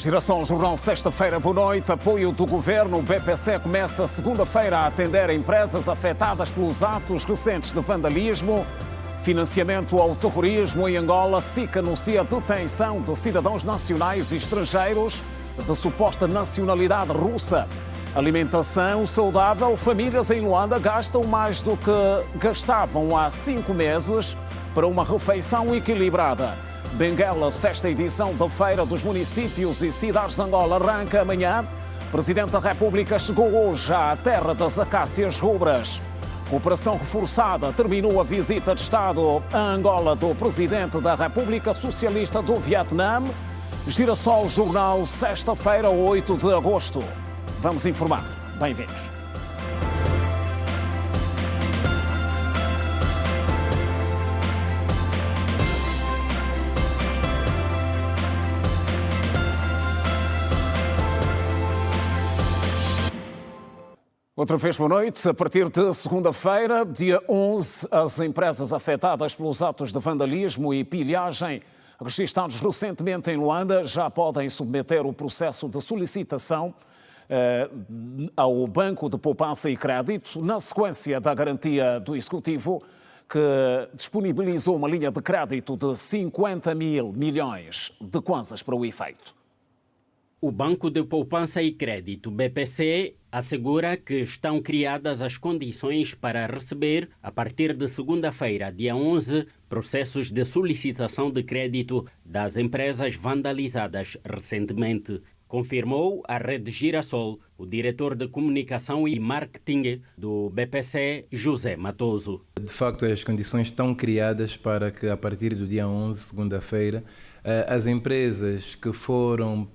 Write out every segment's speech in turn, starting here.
Geração Jornal, sexta-feira, boa noite. Apoio do Governo. O BPC começa segunda-feira a atender empresas afetadas pelos atos recentes de vandalismo. Financiamento ao terrorismo em Angola. SIC anuncia detenção de cidadãos nacionais e estrangeiros de suposta nacionalidade russa. Alimentação saudável. Famílias em Luanda gastam mais do que gastavam há 5 meses para uma refeição equilibrada. Benguela, sexta edição da Feira dos Municípios e Cidades de Angola arranca amanhã. Presidente da República chegou hoje à terra das acácias rubras. Cooperação reforçada. Terminou a visita de Estado a Angola do Presidente da República Socialista do Vietnã. Girassol Jornal, sexta-feira, 8 de agosto. Vamos informar. Bem-vindos. Outra vez, boa noite. A partir de segunda-feira, dia 11, as empresas afetadas pelos atos de vandalismo e pilhagem registrados recentemente em Luanda já podem submeter o processo de solicitação ao Banco de Poupança e Crédito, na sequência da garantia do Executivo, que disponibilizou uma linha de crédito de 50 mil milhões de kwanzas para o efeito. O Banco de Poupança e Crédito, BPC, assegura que estão criadas as condições para receber, a partir de segunda-feira, dia 11, processos de solicitação de crédito das empresas vandalizadas recentemente. Confirmou à Rede Girassol o diretor de Comunicação e Marketing do BPC, José Matoso. De facto, as condições estão criadas para que, a partir do dia 11, segunda-feira, as empresas que foram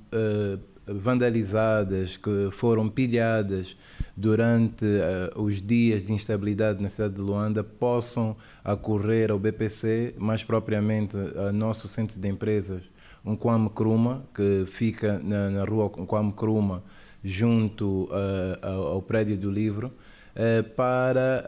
vandalizadas, que foram pilhadas durante os dias de instabilidade na cidade de Luanda, possam acorrer ao BPC, mais propriamente ao nosso centro de empresas, Nkwame Nkrumah, que fica na rua Nkwame Nkrumah, junto ao prédio do livro, para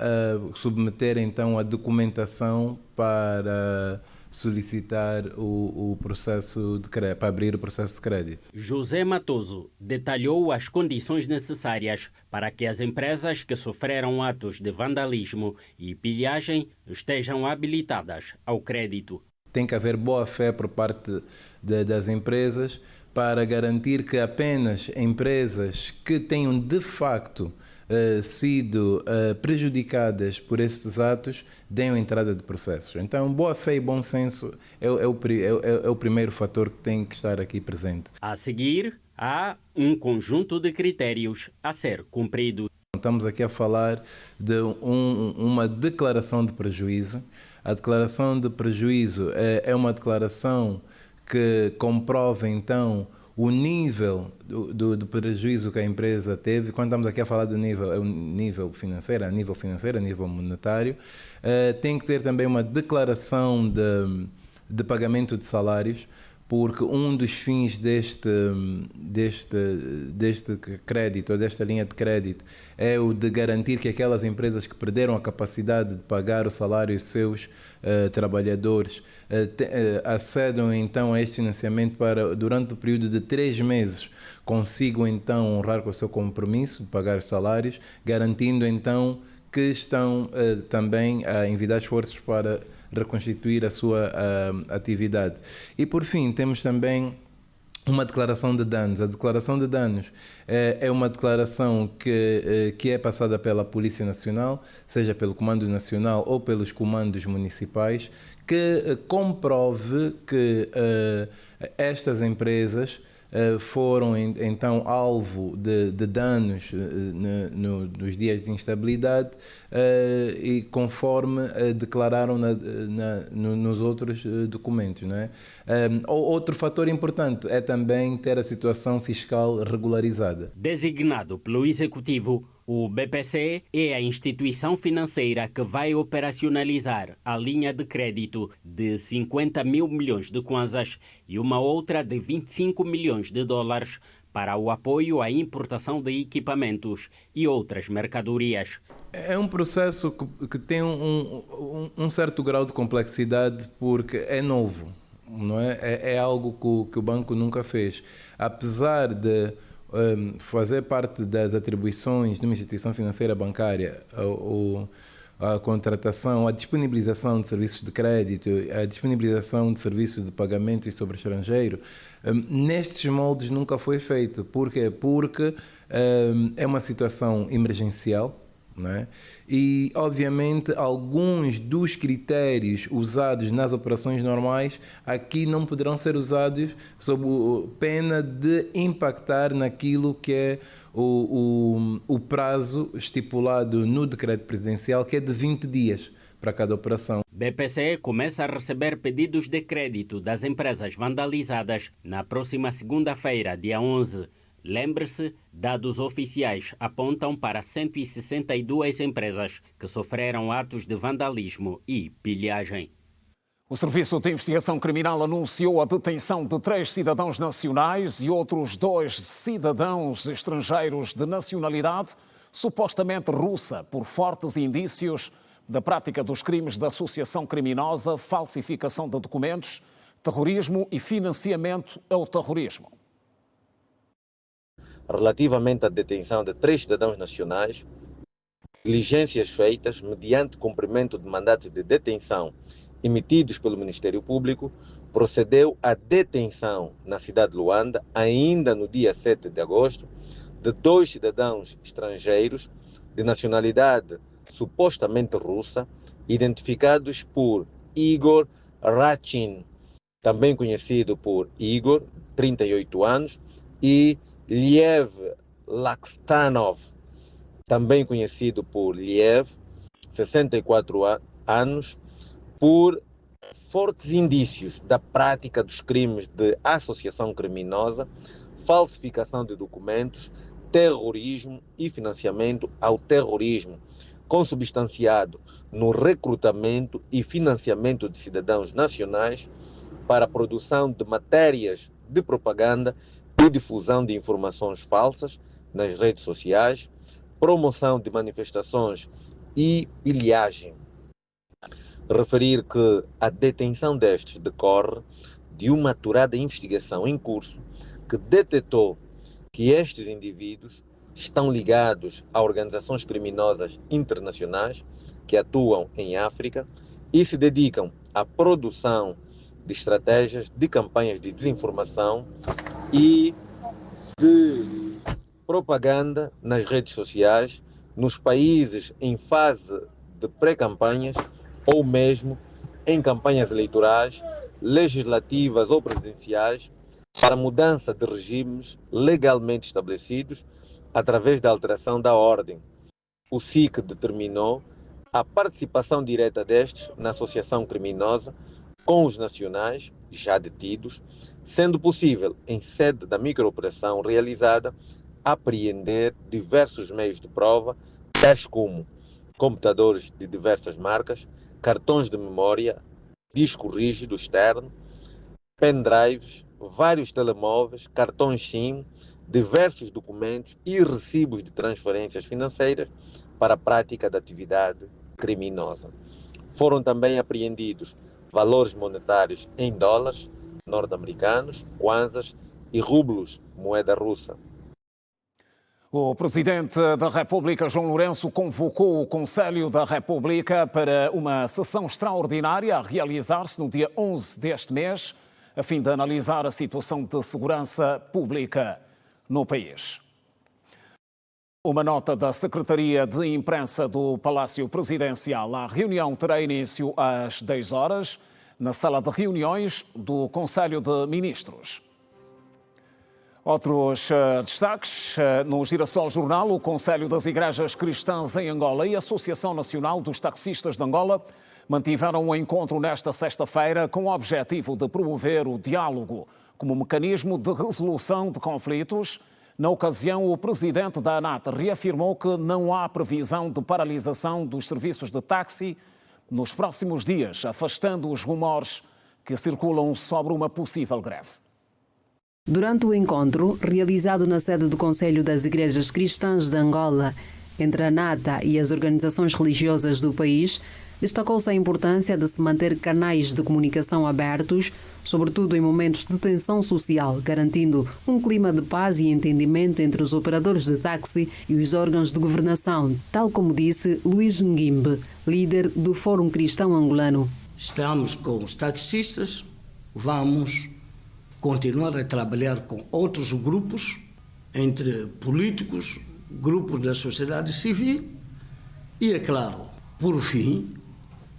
submeter então a documentação para solicitar o processo de crédito, para abrir o processo de crédito. José Matoso detalhou as condições necessárias para que as empresas que sofreram atos de vandalismo e pilhagem estejam habilitadas ao crédito. Tem que haver boa-fé por parte das empresas para garantir que apenas empresas que tenham de facto sido prejudicadas por estes atos deem entrada de processos. Então, boa-fé e bom senso é o primeiro fator que tem que estar aqui presente. A seguir, há um conjunto de critérios a ser cumprido. Estamos aqui a falar de uma declaração de prejuízo. A declaração de prejuízo é uma declaração que comprova, então, o nível do prejuízo que a empresa teve. Quando estamos aqui a falar do nível, é um nível financeiro, a nível monetário. Tem que ter também uma declaração de pagamento de salários, porque um dos fins deste crédito, ou desta linha de crédito, é o de garantir que aquelas empresas que perderam a capacidade de pagar o salário dos seus trabalhadores acedam então a este financiamento para, durante o período de 3 meses, consigam então honrar com o seu compromisso de pagar os salários, garantindo então que estão também a envidar esforços para reconstituir a sua atividade. E por fim, temos também uma declaração de danos. A declaração de danos é uma declaração que é passada pela Polícia Nacional, seja pelo Comando Nacional ou pelos comandos municipais, que comprove que estas empresas foram então alvo de danos nos dias de instabilidade e conforme declararam nos outros documentos, não é? Outro fator importante é também ter a situação fiscal regularizada. Designado pelo Executivo, o BPC é a instituição financeira que vai operacionalizar a linha de crédito de 50 mil milhões de kwanzas e uma outra de 25 milhões de dólares para o apoio à importação de equipamentos e outras mercadorias. É um processo que tem um certo grau de complexidade porque é novo. não é? É algo que o banco nunca fez. Apesar de fazer parte das atribuições de uma instituição financeira bancária, a contratação, a disponibilização de serviços de crédito, a disponibilização de serviços de pagamentos sobre estrangeiro, nestes moldes nunca foi feito. Por quê? Porque é uma situação emergencial, não é? E, obviamente, alguns dos critérios usados nas operações normais aqui não poderão ser usados sob pena de impactar naquilo que é o prazo estipulado no decreto presidencial, que é de 20 dias para cada operação. BPCE começa a receber pedidos de crédito das empresas vandalizadas na próxima segunda-feira, dia 11. Lembre-se, dados oficiais apontam para 162 empresas que sofreram atos de vandalismo e pilhagem. O Serviço de Investigação Criminal anunciou a detenção de 3 cidadãos nacionais e outros 2 cidadãos estrangeiros de nacionalidade, supostamente russa, por fortes indícios da prática dos crimes de associação criminosa, falsificação de documentos, terrorismo e financiamento ao terrorismo. Relativamente à detenção de 3 cidadãos nacionais, diligências feitas mediante cumprimento de mandatos de detenção emitidos pelo Ministério Público, procedeu à detenção na cidade de Luanda, ainda no dia 7 de agosto, de 2 cidadãos estrangeiros de nacionalidade supostamente russa, identificados por Igor Rachin, também conhecido por Igor, 38 anos, e Liev Lakstanov, também conhecido por Liev, 64 anos, por fortes indícios da prática dos crimes de associação criminosa, falsificação de documentos, terrorismo e financiamento ao terrorismo, consubstanciado no recrutamento e financiamento de cidadãos nacionais para a produção de matérias de propaganda e difusão de informações falsas nas redes sociais, promoção de manifestações e pilhagem. Referir que a detenção destes decorre de uma aturada investigação em curso que detectou que estes indivíduos estão ligados a organizações criminosas internacionais que atuam em África e se dedicam à produção de estratégias de campanhas de desinformação e de propaganda nas redes sociais, nos países em fase de pré-campanhas ou mesmo em campanhas eleitorais, legislativas ou presidenciais, para mudança de regimes legalmente estabelecidos através da alteração da ordem. O SIC determinou a participação direta destes na associação criminosa com os nacionais já detidos, sendo possível, em sede da microoperação realizada, apreender diversos meios de prova, tais como computadores de diversas marcas, cartões de memória, disco rígido externo, pendrives, vários telemóveis, cartões SIM, diversos documentos e recibos de transferências financeiras para a prática da atividade criminosa. Foram também apreendidos valores monetários em dólares norte-americanos, kwanzas e rublos, moeda russa. O Presidente da República, João Lourenço, convocou o Conselho da República para uma sessão extraordinária a realizar-se no dia 11 deste mês, a fim de analisar a situação de segurança pública no país. Uma nota da Secretaria de Imprensa do Palácio Presidencial. A reunião terá início às 10 horas na sala de reuniões do Conselho de Ministros. Outros destaques. No Girassol Jornal, o Conselho das Igrejas Cristãs em Angola e a Associação Nacional dos Taxistas de Angola mantiveram um encontro nesta sexta-feira com o objetivo de promover o diálogo como mecanismo de resolução de conflitos. Na ocasião, o presidente da ANAT reafirmou que não há previsão de paralisação dos serviços de táxi nos próximos dias, afastando os rumores que circulam sobre uma possível greve. Durante o encontro, realizado na sede do Conselho das Igrejas Cristãs de Angola, entre a ANATA e as organizações religiosas do país, destacou-se a importância de se manter canais de comunicação abertos, sobretudo em momentos de tensão social, garantindo um clima de paz e entendimento entre os operadores de táxi e os órgãos de governação, tal como disse Luís Nguimbe, líder do Fórum Cristão Angolano. Estamos com os taxistas, vamos continuar a trabalhar com outros grupos, entre políticos, grupos da sociedade civil e, é claro, por fim,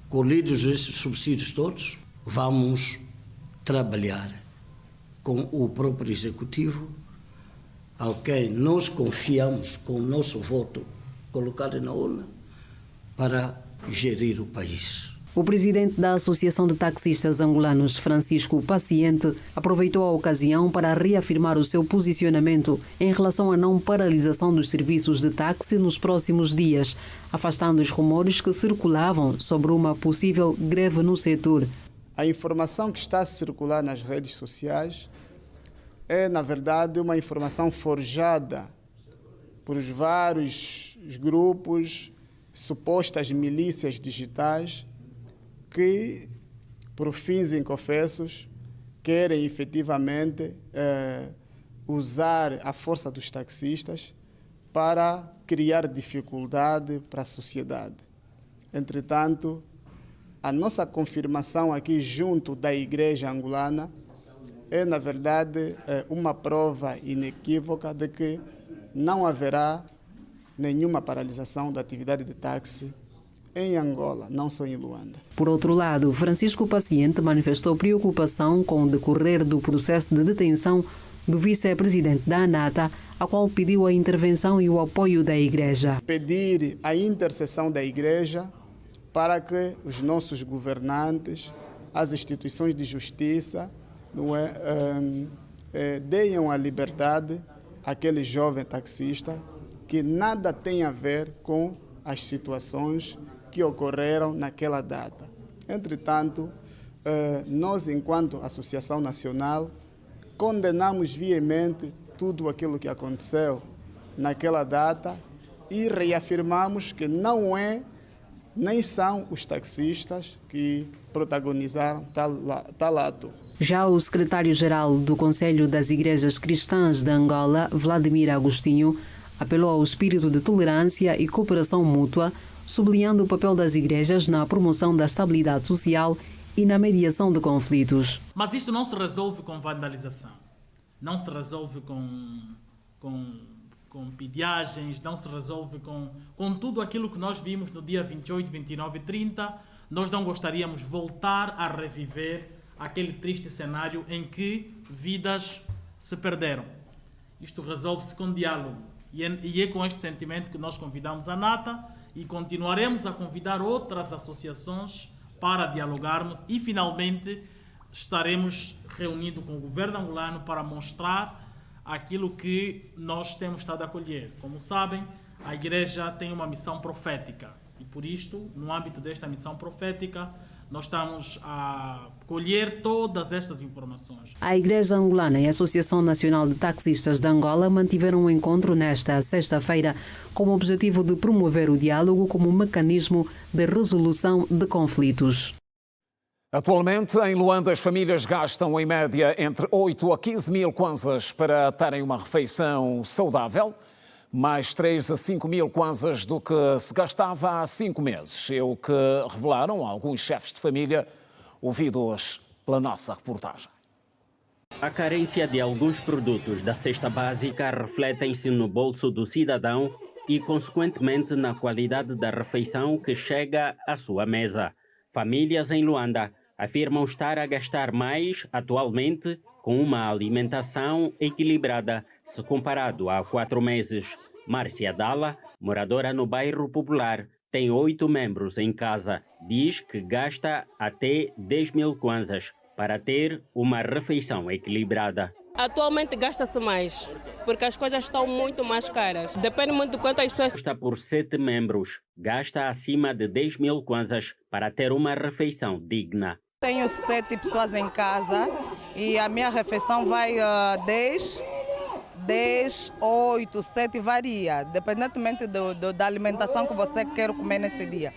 colhidos esses subsídios todos, vamos trabalhar com o próprio Executivo, ao quem nós confiamos com o nosso voto colocado na urna, para gerir o país. O presidente da Associação de Taxistas Angolanos, Francisco Paciente, aproveitou a ocasião para reafirmar o seu posicionamento em relação à não paralisação dos serviços de táxi nos próximos dias, afastando os rumores que circulavam sobre uma possível greve no setor. A informação que está a circular nas redes sociais é, na verdade, uma informação forjada por vários grupos, supostas milícias digitais, que, por fins inconfessos, querem efetivamente usar a força dos taxistas para criar dificuldade para a sociedade. Entretanto, a nossa confirmação aqui junto da Igreja Angolana é, na verdade, uma prova inequívoca de que não haverá nenhuma paralisação da atividade de táxi em Angola, não só em Luanda. Por outro lado, Francisco Paciente manifestou preocupação com o decorrer do processo de detenção do vice-presidente da ANATA, a qual pediu a intervenção e o apoio da Igreja. Pedir a intercessão da Igreja para que os nossos governantes, as instituições de justiça, deem a liberdade àquele jovem taxista que nada tem a ver com as situações que ocorreram naquela data. Entretanto, nós, enquanto Associação Nacional, condenamos veemente tudo aquilo que aconteceu naquela data e reafirmamos que não é, nem são os taxistas que protagonizaram tal ato. Já o secretário-geral do Conselho das Igrejas Cristãs de Angola, Vladimir Agostinho, apelou ao espírito de tolerância e cooperação mútua, sublinhando o papel das igrejas na promoção da estabilidade social e na mediação de conflitos. Mas isto não se resolve com vandalização, não se resolve com pediagens, não se resolve com tudo aquilo que nós vimos no dia 28, 29 e 30. Nós não gostaríamos de voltar a reviver aquele triste cenário em que vidas se perderam. Isto resolve-se com diálogo. E é com este sentimento que nós convidamos a ANATA e continuaremos a convidar outras associações para dialogarmos e, finalmente, estaremos reunidos com o governo angolano para mostrar aquilo que nós temos estado a acolher. Como sabem, a Igreja tem uma missão profética e, por isto, no âmbito desta missão profética, nós estamos a colher todas estas informações. A Igreja Angolana e a Associação Nacional de Taxistas de Angola mantiveram um encontro nesta sexta-feira com o objetivo de promover o diálogo como mecanismo de resolução de conflitos. Atualmente, em Luanda, as famílias gastam, em média, entre 8 a 15 mil kwanzas para terem uma refeição saudável, mais 3 a 5 mil kwanzas do que se gastava há 5 meses. É o que revelaram alguns chefes de família, ouvidos pela nossa reportagem. A carência de alguns produtos da cesta básica refletem-se no bolso do cidadão e, consequentemente, na qualidade da refeição que chega à sua mesa. Famílias em Luanda afirmam estar a gastar mais atualmente com uma alimentação equilibrada se comparado há 4 meses. Márcia Dalla, moradora no bairro Popular, tem 8 membros em casa. Diz que gasta até 10 mil kwanzas para ter uma refeição equilibrada. Atualmente gasta-se mais, porque as coisas estão muito mais caras. Depende muito de quantas pessoas... Está por 7 membros. Gasta acima de 10 mil kwanzas para ter uma refeição digna. Tenho 7 pessoas em casa e a minha refeição vai 10, 8, 7, varia, independentemente da alimentação que você quer comer nesse dia.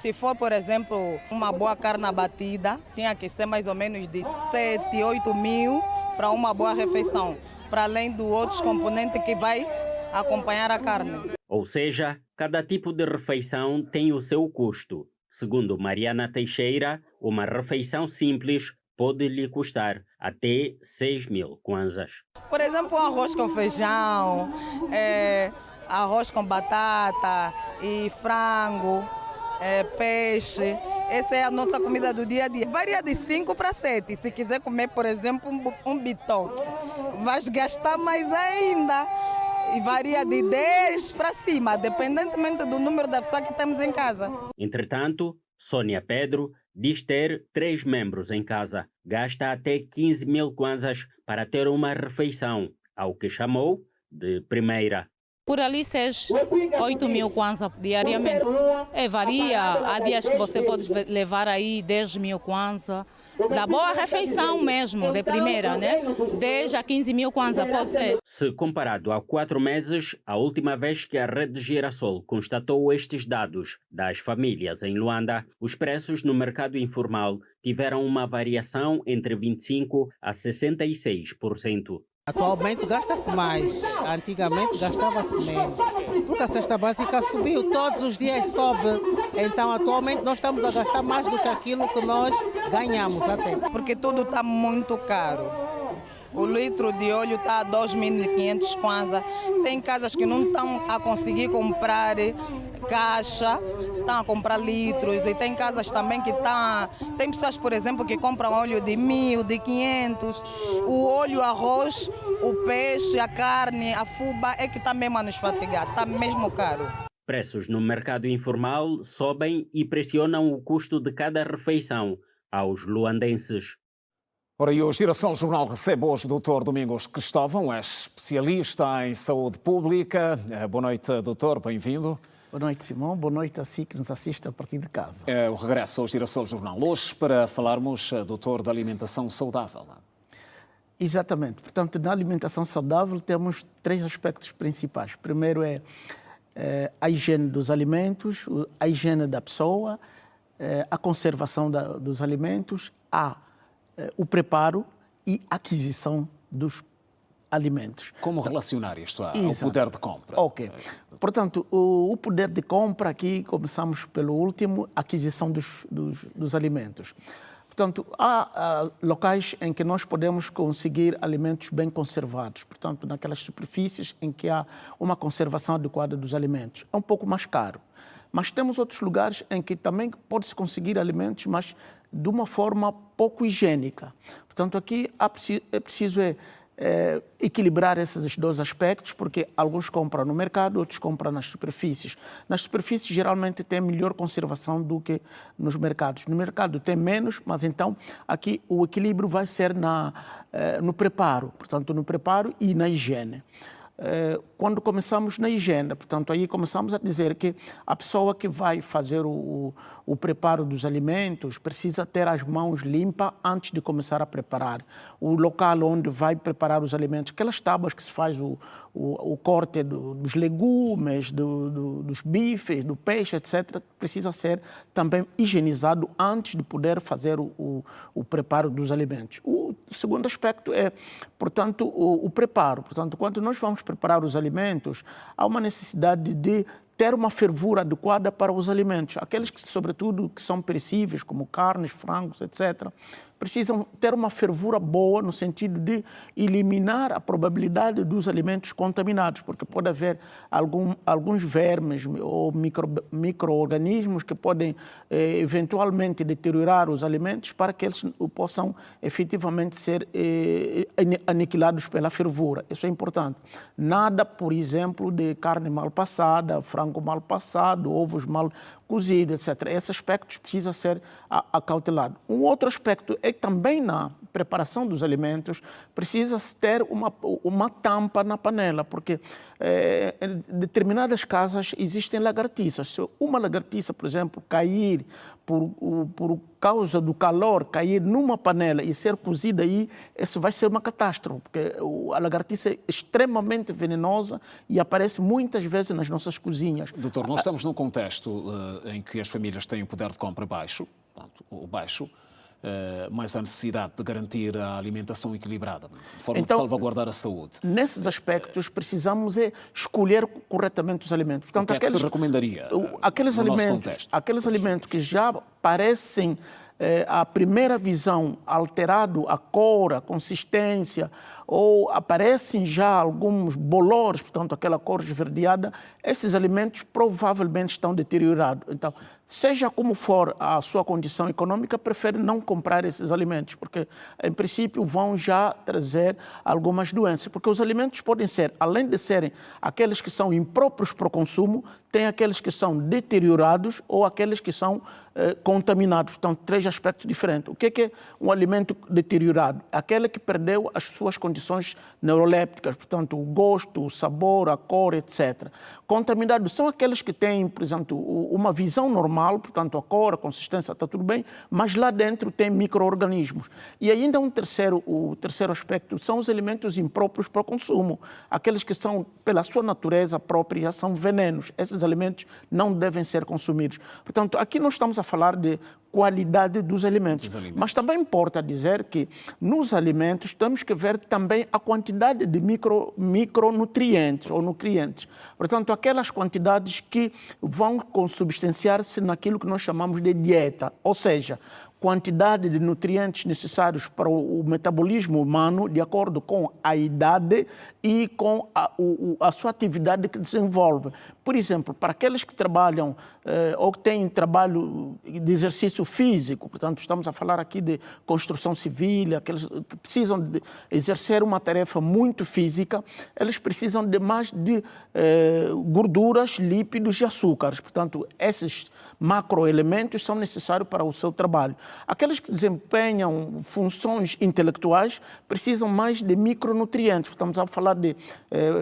Se for, por exemplo, uma boa carne abatida, tinha que ser mais ou menos de 7, 8 mil para uma boa refeição, para além dos outros componentes que vai acompanhar a carne. Ou seja, cada tipo de refeição tem o seu custo. Segundo Mariana Teixeira, uma refeição simples pode lhe custar até 6.000 kwanzas. Por exemplo, um arroz com feijão, arroz com batata e frango, peixe. Essa é a nossa comida do dia a dia. Varia de 5 para 7. Se quiser comer, por exemplo, um bitoque, vai gastar mais ainda. E varia de 10 para cima, dependentemente do número da pessoa que temos em casa. Entretanto, Sônia Pedro diz ter 3 membros em casa. Gasta até 15.000 kwanzas para ter uma refeição, ao que chamou de primeira. Por ali, 8.000 kwanza diariamente. Varia. Há dias que você pode levar aí 10.000 kwanza. Da boa refeição mesmo, de primeira, né? 10 a 15.000 kwanza pode ser. Se comparado a 4 meses, a última vez que a Rede Girassol constatou estes dados das famílias em Luanda, os preços no mercado informal tiveram uma variação entre 25% a 66%. Atualmente gasta-se mais, antigamente gastava-se menos. Porque a cesta básica subiu, todos os dias sobe. Então atualmente nós estamos a gastar mais do que aquilo que nós ganhamos até. Porque tudo está muito caro. O litro de óleo está a 2.500 kwanza. Tem casas que não estão a conseguir comprar caixa, estão a comprar litros. E tem casas também que estão... Tem pessoas, por exemplo, que compram óleo de 1.000, de 500. O óleo, o arroz, o peixe, a carne, a fuba é que está mesmo a nos fatigar. Está mesmo caro. Preços no mercado informal sobem e pressionam o custo de cada refeição aos luandenses. Ora, e o Girassol Jornal recebe hoje o Dr. Domingos Cristóvão, é especialista em saúde pública. Boa noite, doutor, bem-vindo. Boa noite, Simão. Boa noite a si que nos assiste a partir de casa. O regresso ao Girassol Jornal hoje para falarmos, doutor, da alimentação saudável. Exatamente. Portanto, na alimentação saudável temos 3 aspectos principais. Primeiro é a higiene dos alimentos, a higiene da pessoa, a conservação dos alimentos, o preparo e aquisição dos alimentos. Como relacionar isto ao poder de compra? Ok. Portanto, o poder de compra, aqui começamos pelo último, aquisição dos alimentos. Portanto, há locais em que nós podemos conseguir alimentos bem conservados, portanto, naquelas superfícies em que há uma conservação adequada dos alimentos. É um pouco mais caro. Mas temos outros lugares em que também pode-se conseguir alimentos, mas de uma forma pouco higiênica. Portanto, aqui é preciso equilibrar esses 2 aspectos, porque alguns compram no mercado, outros compram nas superfícies. Nas superfícies, geralmente, tem melhor conservação do que nos mercados. No mercado tem menos, mas então aqui o equilíbrio vai ser no preparo, portanto, no preparo e na higiene. Quando começamos na higiene, portanto, aí começamos a dizer que a pessoa que vai fazer o preparo dos alimentos precisa ter as mãos limpas antes de começar a preparar. O local onde vai preparar os alimentos, aquelas tábuas que se faz o corte dos legumes, dos bifes, do peixe, etc., precisa ser também higienizado antes de poder fazer o preparo dos alimentos. O segundo aspecto é, portanto, o preparo. Portanto, quando nós vamos preparar os alimentos, há uma necessidade de ter uma fervura adequada para os alimentos. Aqueles que, sobretudo, que são perecíveis, como carnes, frangos, etc., precisam ter uma fervura boa no sentido de eliminar a probabilidade dos alimentos contaminados, porque pode haver alguns vermes ou micro-organismos que podem eventualmente deteriorar os alimentos para que eles possam efetivamente ser aniquilados pela fervura. Isso é importante. Nada, por exemplo, de carne mal passada, frango mal passado, ovos mal cozidos, etc. Esses aspectos precisam ser acautelados. Um outro aspecto é é também na preparação dos alimentos precisa-se ter uma tampa na panela, porque em determinadas casas existem lagartixas. Se uma lagartixa, por exemplo, cair por causa do calor, cair numa panela e ser cozida aí, isso vai ser uma catástrofe, porque a lagartixa é extremamente venenosa e aparece muitas vezes nas nossas cozinhas. Doutor, nós estamos num contexto em que as famílias têm o poder de compra baixo, mas a necessidade de garantir a alimentação equilibrada, de forma de salvaguardar a saúde. Nesses aspectos, precisamos escolher corretamente os alimentos. Portanto, o que é que se recomendaria aqueles alimentos que já parecem, à primeira visão, alterado a cor, a consistência, ou aparecem já alguns bolores, portanto, aquela cor esverdeada, esses alimentos provavelmente estão deteriorados. Então, seja como for a sua condição econômica, prefere não comprar esses alimentos, porque, em princípio, vão já trazer algumas doenças. Porque os alimentos podem ser, além de serem aqueles que são impróprios para o consumo, tem aqueles que são deteriorados ou aqueles que são contaminados. Portanto, 3 aspectos diferentes. O que é um alimento deteriorado? Aquele que perdeu as suas condições neurolépticas, portanto, o gosto, o sabor, a cor, etc. Contaminados são aqueles que têm, por exemplo, uma visão normal, portanto, a cor, a consistência, está tudo bem, mas lá dentro tem micro-organismos. E ainda o terceiro aspecto são os alimentos impróprios para o consumo. Aqueles que são, pela sua natureza própria, são venenos. Esses alimentos não devem ser consumidos. Portanto, aqui nós estamos a falar de qualidade dos alimentos. Mas também importa dizer que nos alimentos temos que ver também a quantidade de micronutrientes ou nutrientes. Portanto, aquelas quantidades que vão consubstanciar-se naquilo que nós chamamos de dieta, ou seja, quantidade de nutrientes necessários para o metabolismo humano de acordo com a idade e com a sua atividade que desenvolve. Por exemplo, para aqueles que trabalham ou que têm trabalho de exercício físico, portanto, estamos a falar aqui de construção civil, aqueles que precisam de exercer uma tarefa muito física, eles precisam de mais de gorduras, lípidos e açúcares. Portanto, esses macroelementos são necessários para o seu trabalho. Aqueles que desempenham funções intelectuais precisam mais de micronutrientes. Estamos a falar de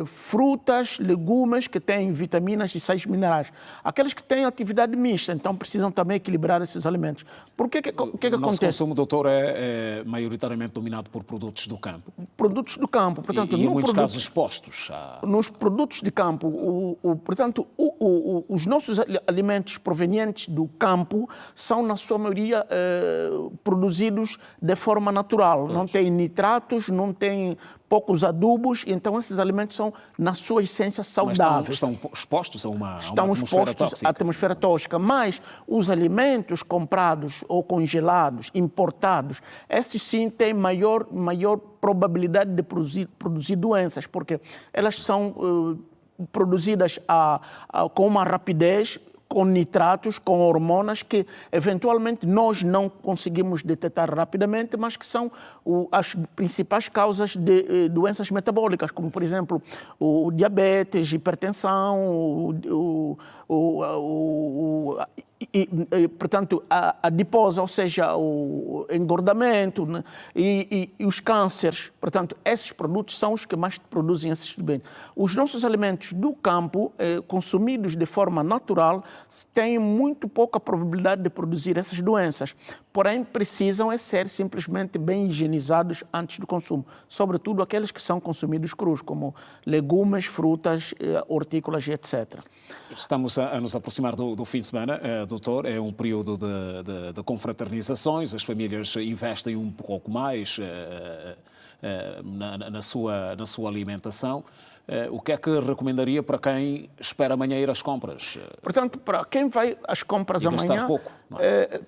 frutas, legumes que têm vitaminas e sais minerais. Aqueles que têm atividade mista, então precisam também equilibrar esses alimentos. Por que acontece? O nosso consumo, doutor, é maioritariamente dominado por produtos do campo. Produtos do campo. Portanto, e em muitos casos expostos. Nos produtos de campo, portanto, os nossos alimentos provenientes do campo são, na sua maioria, produzidos de forma natural. Não tem nitratos, não tem poucos adubos, então esses alimentos são, na sua essência, saudáveis. Mas estão expostos a uma atmosfera tóxica. Mas os alimentos comprados ou congelados, importados, esses sim têm maior probabilidade de produzir doenças, porque elas são produzidas com uma rapidez, com nitratos, com hormonas que eventualmente nós não conseguimos detectar rapidamente, mas que são as principais causas de doenças metabólicas, como por exemplo o diabetes, hipertensão, portanto, a adiposa, ou seja, o engordamento, né? e os cânceres. Portanto, esses produtos são os que mais produzem esses bens. Os nossos alimentos do campo, consumidos de forma natural, têm muito pouca probabilidade de produzir essas doenças. Porém, precisam ser simplesmente bem higienizados antes do consumo. Sobretudo aqueles que são consumidos crus, como legumes, frutas, hortícolas e etc. Estamos a nos aproximar do fim de semana, doutor. É um período de confraternizações. As famílias investem um pouco mais na sua alimentação. O que é que recomendaria para quem espera amanhã ir às compras? Portanto, para quem vai às compras amanhã, gastar pouco,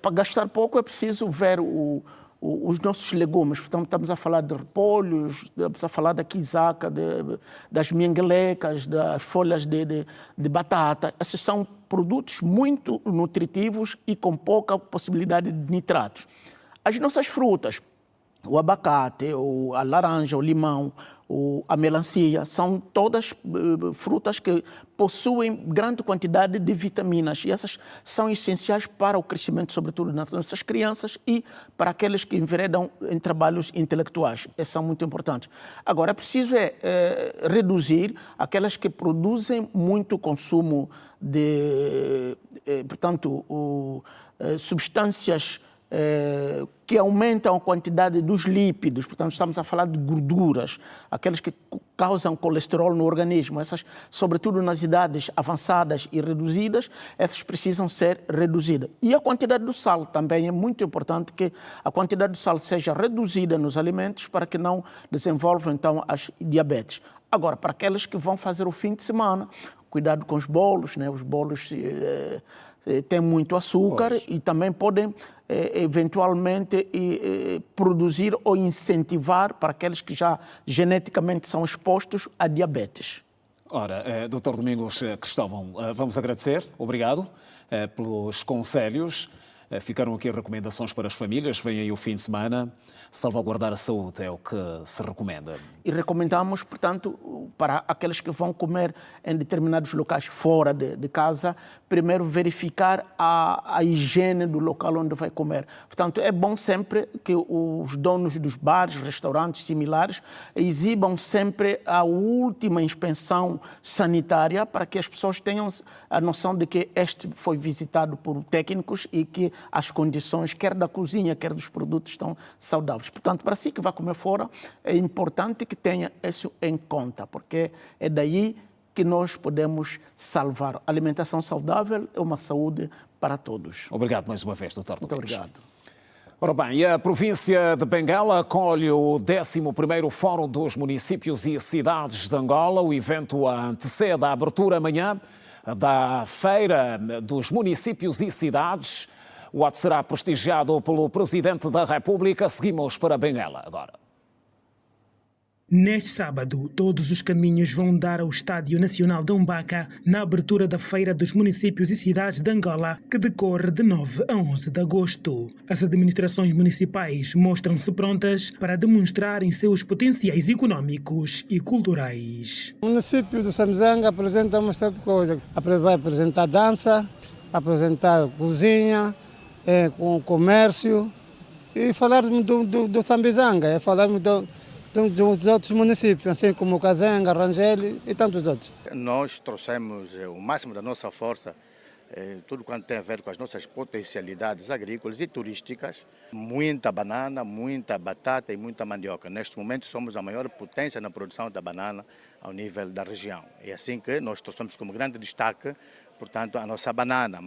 para gastar pouco é preciso ver os nossos legumes. Portanto, estamos a falar de repolhos, estamos a falar da quizaca, das menguelecas, das folhas de batata. Esses são produtos muito nutritivos e com pouca possibilidade de nitratos. As nossas frutas, o abacate, a laranja, o limão, a melancia, são todas frutas que possuem grande quantidade de vitaminas e essas são essenciais para o crescimento, sobretudo das nossas crianças e para aqueles que enveredam em trabalhos intelectuais. Essas são muito importantes. Agora, é preciso reduzir aquelas que produzem muito consumo de, portanto, substâncias que aumentam a quantidade dos lípidos, portanto estamos a falar de gorduras, aquelas que causam colesterol no organismo, essas, sobretudo nas idades avançadas e reduzidas, essas precisam ser reduzidas. E a quantidade do sal também é muito importante que a quantidade do sal seja reduzida nos alimentos para que não desenvolvam então as diabetes. Agora, para aqueles que vão fazer o fim de semana, cuidado com os bolos, né? Os bolos têm muito açúcar e também podem eventualmente produzir ou incentivar para aqueles que já geneticamente são expostos a diabetes. Ora, Dr. Domingos Cristóvão, vamos agradecer, obrigado pelos conselhos. Ficaram aqui recomendações para as famílias, vem aí o fim de semana, salvaguardar a saúde é o que se recomenda. E recomendamos, portanto, para aqueles que vão comer em determinados locais fora de casa, primeiro verificar a higiene do local onde vai comer. Portanto, é bom sempre que os donos dos bares, restaurantes similares, exibam sempre a última inspeção sanitária para que as pessoas tenham a noção de que este foi visitado por técnicos e que as condições, quer da cozinha, quer dos produtos, estão saudáveis. Portanto, para si que vai comer fora, é importante que tenha isso em conta, porque é daí que nós podemos salvar. A alimentação saudável é uma saúde para todos. Obrigado mais uma vez, Dr. Muito obrigado. Ora bem, a província de Benguela acolhe o 11º Fórum dos Municípios e Cidades de Angola. O evento antecede a abertura amanhã da Feira dos Municípios e Cidades. O ato será prestigiado pelo Presidente da República. Seguimos para Benguela agora. Neste sábado, todos os caminhos vão dar ao Estádio Nacional de Umbaca na abertura da Feira dos Municípios e Cidades de Angola, que decorre de 9 a 11 de agosto. As administrações municipais mostram-se prontas para demonstrarem seus potenciais econômicos e culturais. O município de Samizanga apresenta uma série de coisas. Vai apresentar dança, apresentar cozinha, com comércio e falar do Samizanga, falarmos dos outros municípios, assim como Kazenga, Rangel e tantos outros. Nós trouxemos o máximo da nossa força, tudo quanto tem a ver com as nossas potencialidades agrícolas e turísticas. Muita banana, muita batata e muita mandioca. Neste momento somos a maior potência na produção da banana ao nível da região. É assim que nós trouxemos como grande destaque, portanto, a nossa banana.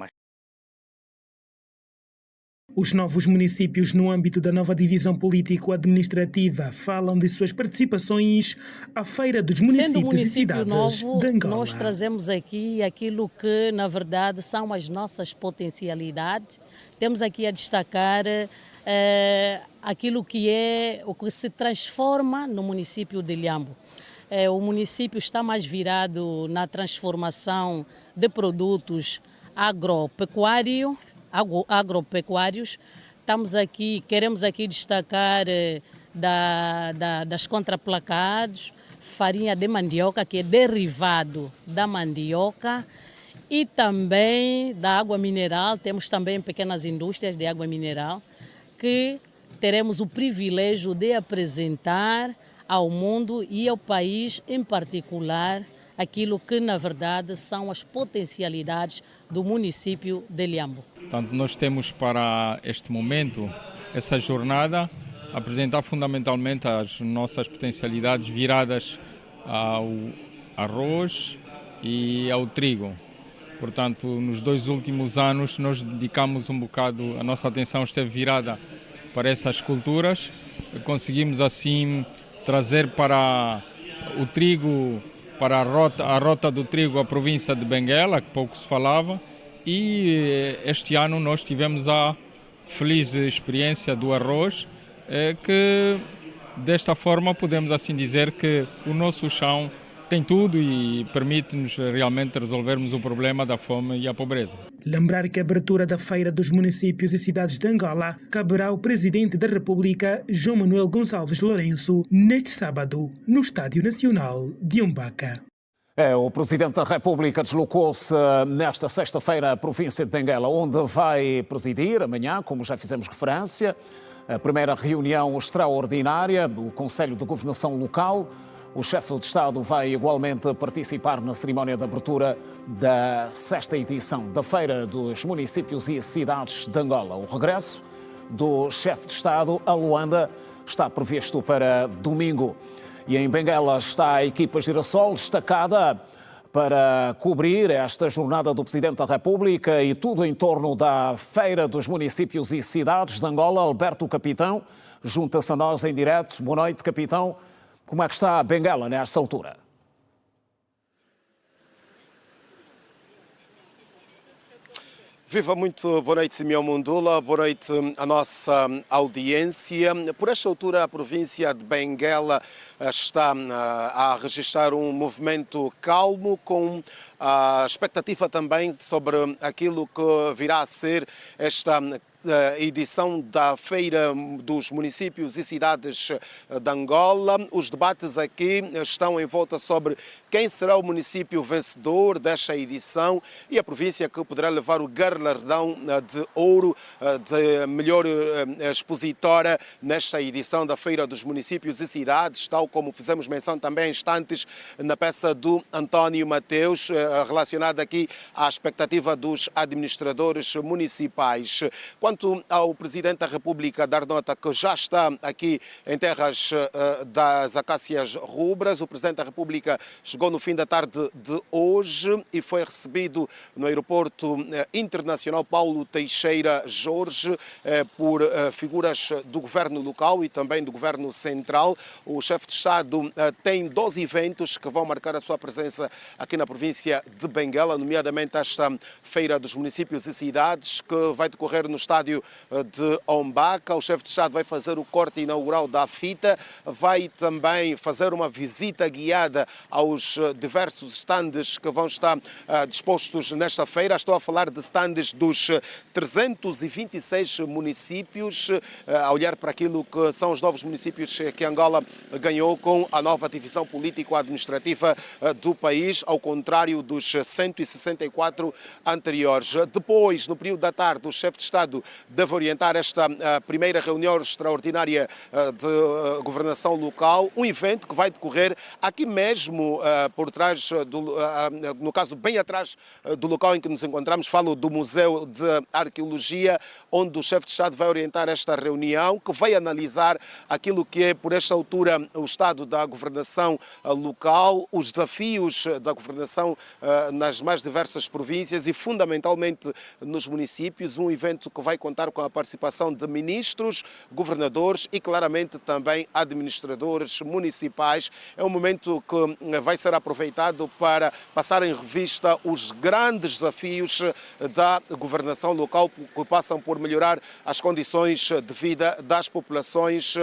Os novos municípios, no âmbito da nova divisão político-administrativa, falam de suas participações à Feira dos Municípios e Cidades novo, de Angola. Nós trazemos aqui aquilo que, na verdade, são as nossas potencialidades. Temos aqui a destacar aquilo que é o que se transforma no município de Ilhambo. O município está mais virado na transformação de produtos agropecuários. Queremos aqui destacar das contraplacados, farinha de mandioca, que é derivado da mandioca, e também da água mineral. Temos também pequenas indústrias de água mineral que teremos o privilégio de apresentar ao mundo e ao país em particular aquilo que, na verdade, são as potencialidades do município de Ilhambo. Portanto, nós temos para este momento, essa jornada, apresentar fundamentalmente as nossas potencialidades viradas ao arroz e ao trigo. Portanto, nos 2 últimos anos, nós dedicamos um bocado, a nossa atenção esteve virada para essas culturas. Conseguimos, assim, trazer para o trigo, para a rota do trigo, a província de Benguela, que pouco se falava, e este ano nós tivemos a feliz experiência do arroz, que desta forma podemos assim dizer que o nosso chão tem tudo e permite-nos realmente resolvermos o problema da fome e a pobreza. Lembrar que a abertura da Feira dos Municípios e Cidades de Angola caberá ao Presidente da República, João Manuel Gonçalves Lourenço, neste sábado, no Estádio Nacional de Umbaca. O Presidente da República deslocou-se nesta sexta-feira à província de Benguela, onde vai presidir amanhã, como já fizemos referência, a primeira reunião extraordinária do Conselho de Governação Local. O chefe de Estado vai igualmente participar na cerimónia de abertura da sexta edição da Feira dos Municípios e Cidades de Angola. O regresso do chefe de Estado a Luanda está previsto para domingo. E em Benguela está a equipa Girassol destacada para cobrir esta jornada do Presidente da República e tudo em torno da Feira dos Municípios e Cidades de Angola. Alberto Capitão junta-se a nós em direto. Boa noite, Capitão. Como é que está a Benguela nesta altura? Viva, muito boa noite, Simeão Mundula, boa noite à nossa audiência. Por esta altura, a província de Benguela está a registrar um movimento calmo, com a expectativa também sobre aquilo que virá a ser esta edição da Feira dos Municípios e Cidades de Angola. Os debates aqui estão em volta sobre quem será o município vencedor desta edição e a província que poderá levar o galardão de ouro de melhor expositora nesta edição da Feira dos Municípios e Cidades, tal como fizemos menção também há instantes na peça do António Mateus, relacionada aqui à expectativa dos administradores municipais. Quanto ao Presidente da República, dar nota que já está aqui em terras das Acácias Rubras. O Presidente da República chegou no fim da tarde de hoje e foi recebido no aeroporto internacional Paulo Teixeira Jorge por figuras do governo local e também do governo central. O chefe de Estado tem 2 eventos que vão marcar a sua presença aqui na província de Benguela, nomeadamente esta Feira dos Municípios e Cidades, que vai decorrer no estádio de Umbaca. O chefe de Estado vai fazer o corte inaugural da fita, vai também fazer uma visita guiada aos diversos stands que vão estar dispostos nesta feira. Estou a falar de stands dos 326 municípios, a olhar para aquilo que são os novos municípios que Angola ganhou com a nova divisão político-administrativa do país, ao contrário dos 164 anteriores. Depois, no período da tarde, o chefe de Estado deve orientar esta primeira reunião extraordinária de governação local, um evento que vai decorrer aqui mesmo por trás, no caso bem atrás do local em que nos encontramos. Falo do Museu de Arqueologia, onde o chefe de Estado vai orientar esta reunião, que vai analisar aquilo que é, por esta altura, o estado da governação local, os desafios da governação nas mais diversas províncias e, fundamentalmente, nos municípios. Um evento que vai contar com a participação de ministros, governadores e, claramente, também administradores municipais. É um momento que vai ser aproveitado para passar em revista os grandes desafios da governação local, que passam por melhorar as condições de vida das populações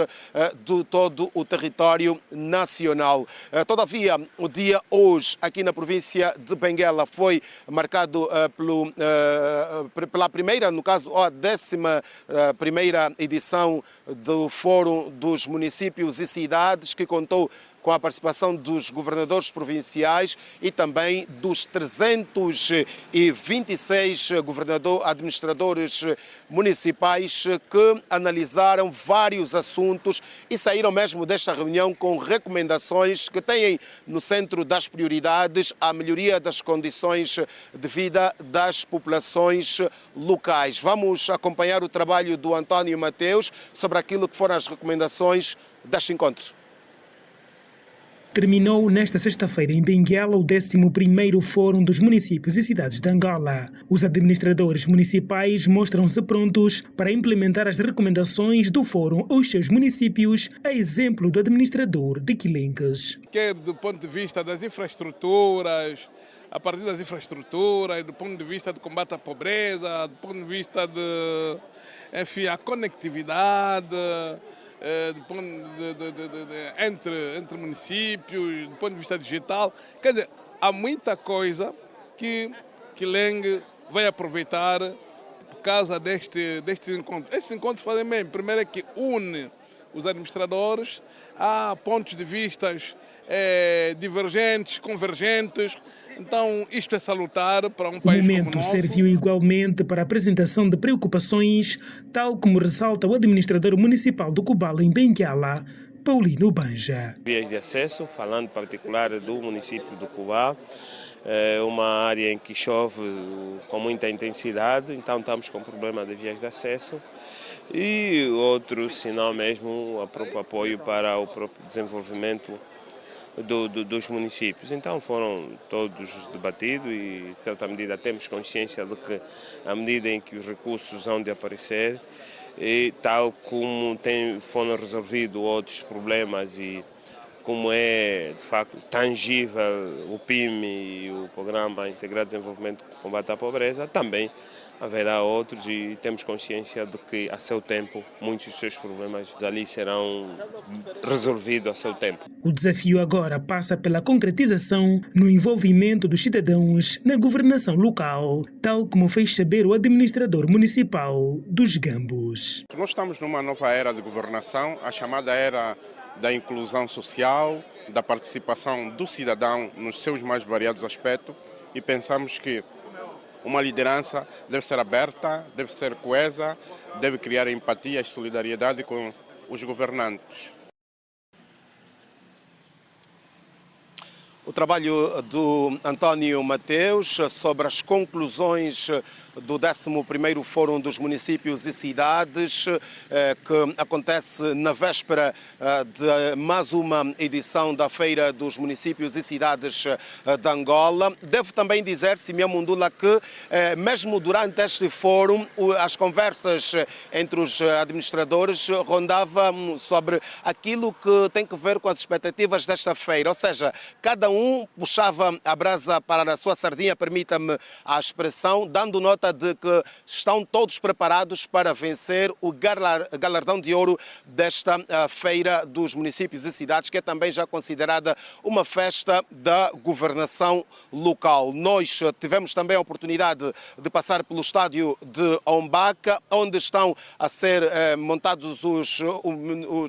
de todo o território nacional. Todavia, o dia hoje, aqui na província de Benguela, foi marcado pela primeira, no caso, a 11ª edição do Fórum dos Municípios e Cidades, que contou com a participação dos governadores provinciais e também dos 326 administradores municipais que analisaram vários assuntos e saíram mesmo desta reunião com recomendações que têm no centro das prioridades a melhoria das condições de vida das populações locais. Vamos acompanhar o trabalho do António Mateus sobre aquilo que foram as recomendações deste encontro. Terminou nesta sexta-feira em Benguela o 11º Fórum dos Municípios e Cidades de Angola. Os administradores municipais mostram-se prontos para implementar as recomendações do Fórum aos seus municípios, a exemplo do administrador de Quilenques. Quer do ponto de vista das infraestruturas, a partir das infraestruturas, do ponto de vista do combate à pobreza, do ponto de vista de, a conectividade, entre municípios, do ponto de vista digital. Quer dizer, há muita coisa que Leng vai aproveitar por causa deste encontro. Estes encontros fazem bem. Primeiro é que une os administradores, há pontos de vistas divergentes, convergentes. Então, isto é salutar para um país como o nosso. O momento serviu igualmente para a apresentação de preocupações, tal como ressalta o administrador municipal do Cubala, em Benguela, Paulino Banja. Vias de acesso, falando em particular do município do Cubá, é uma área em que chove com muita intensidade, então estamos com problema de vias de acesso. E outro sinal mesmo, o próprio apoio para o próprio desenvolvimento dos municípios. Então foram todos debatidos e, de certa medida, temos consciência de que, à medida em que os recursos vão de aparecer, e tal como foram resolvidos outros problemas e como é, de facto, tangível o PIM e o Programa Integrado de Desenvolvimento de Combate à Pobreza, também haverá outros e temos consciência de que, a seu tempo, muitos dos seus problemas ali serão resolvidos a seu tempo. O desafio agora passa pela concretização no envolvimento dos cidadãos na governação local, tal como fez saber o administrador municipal dos Gambos. Nós estamos numa nova era de governação, a chamada era da inclusão social, da participação do cidadão nos seus mais variados aspectos, e pensamos que uma liderança deve ser aberta, deve ser coesa, deve criar empatia e solidariedade com os governantes. O trabalho do António Mateus sobre as conclusões do 11º Fórum dos Municípios e Cidades, que acontece na véspera de mais uma edição da Feira dos Municípios e Cidades de Angola. Devo também dizer, Simeão Mundula, que mesmo durante este fórum, as conversas entre os administradores rondavam sobre aquilo que tem que ver com as expectativas desta feira, ou seja, cada um puxava a brasa para a sua sardinha, permita-me a expressão, dando nota de que estão todos preparados para vencer o galardão de ouro desta Feira dos Municípios e Cidades, que é também já considerada uma festa da governação local. Nós tivemos também a oportunidade de passar pelo estádio de Ombaca, onde estão a ser montados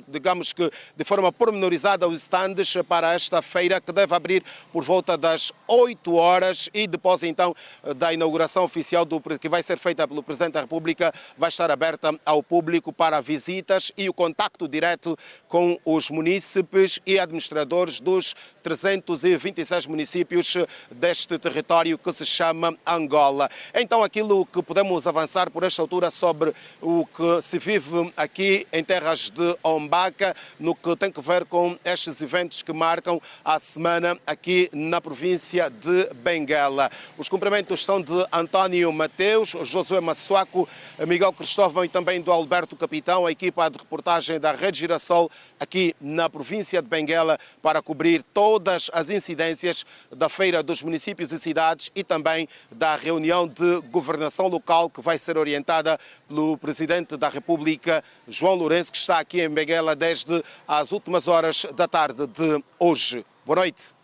digamos que de forma pormenorizada, os stands para esta feira, que deve abrir por volta das 8 horas e depois então da inauguração oficial que vai ser feita pelo Presidente da República, vai estar aberta ao público para visitas e o contacto direto com os munícipes e administradores dos 326 municípios deste território que se chama Angola. Então, aquilo que podemos avançar por esta altura sobre o que se vive aqui em terras de Ombaca, no que tem que ver com estes eventos que marcam a semana aqui na província de Benguela. Os cumprimentos são de António Mateus, Josué Massuaco, Miguel Cristóvão e também do Alberto Capitão, a equipa de reportagem da Rede Girassol aqui na província de Benguela, para cobrir todas as incidências da Feira dos Municípios e Cidades e também da reunião de governação local que vai ser orientada pelo Presidente da República, João Lourenço, que está aqui em Benguela desde as últimas horas da tarde de hoje. Boa noite.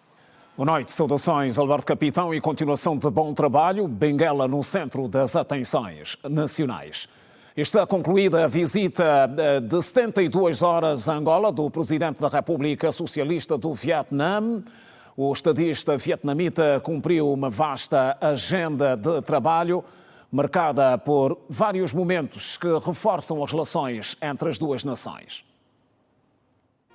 Boa noite, saudações Alberto Capitão e continuação de bom trabalho. Benguela no centro das atenções nacionais. Está concluída a visita de 72 horas a Angola do Presidente da República Socialista do Vietnã. O estadista vietnamita cumpriu uma vasta agenda de trabalho, marcada por vários momentos que reforçam as relações entre as duas nações.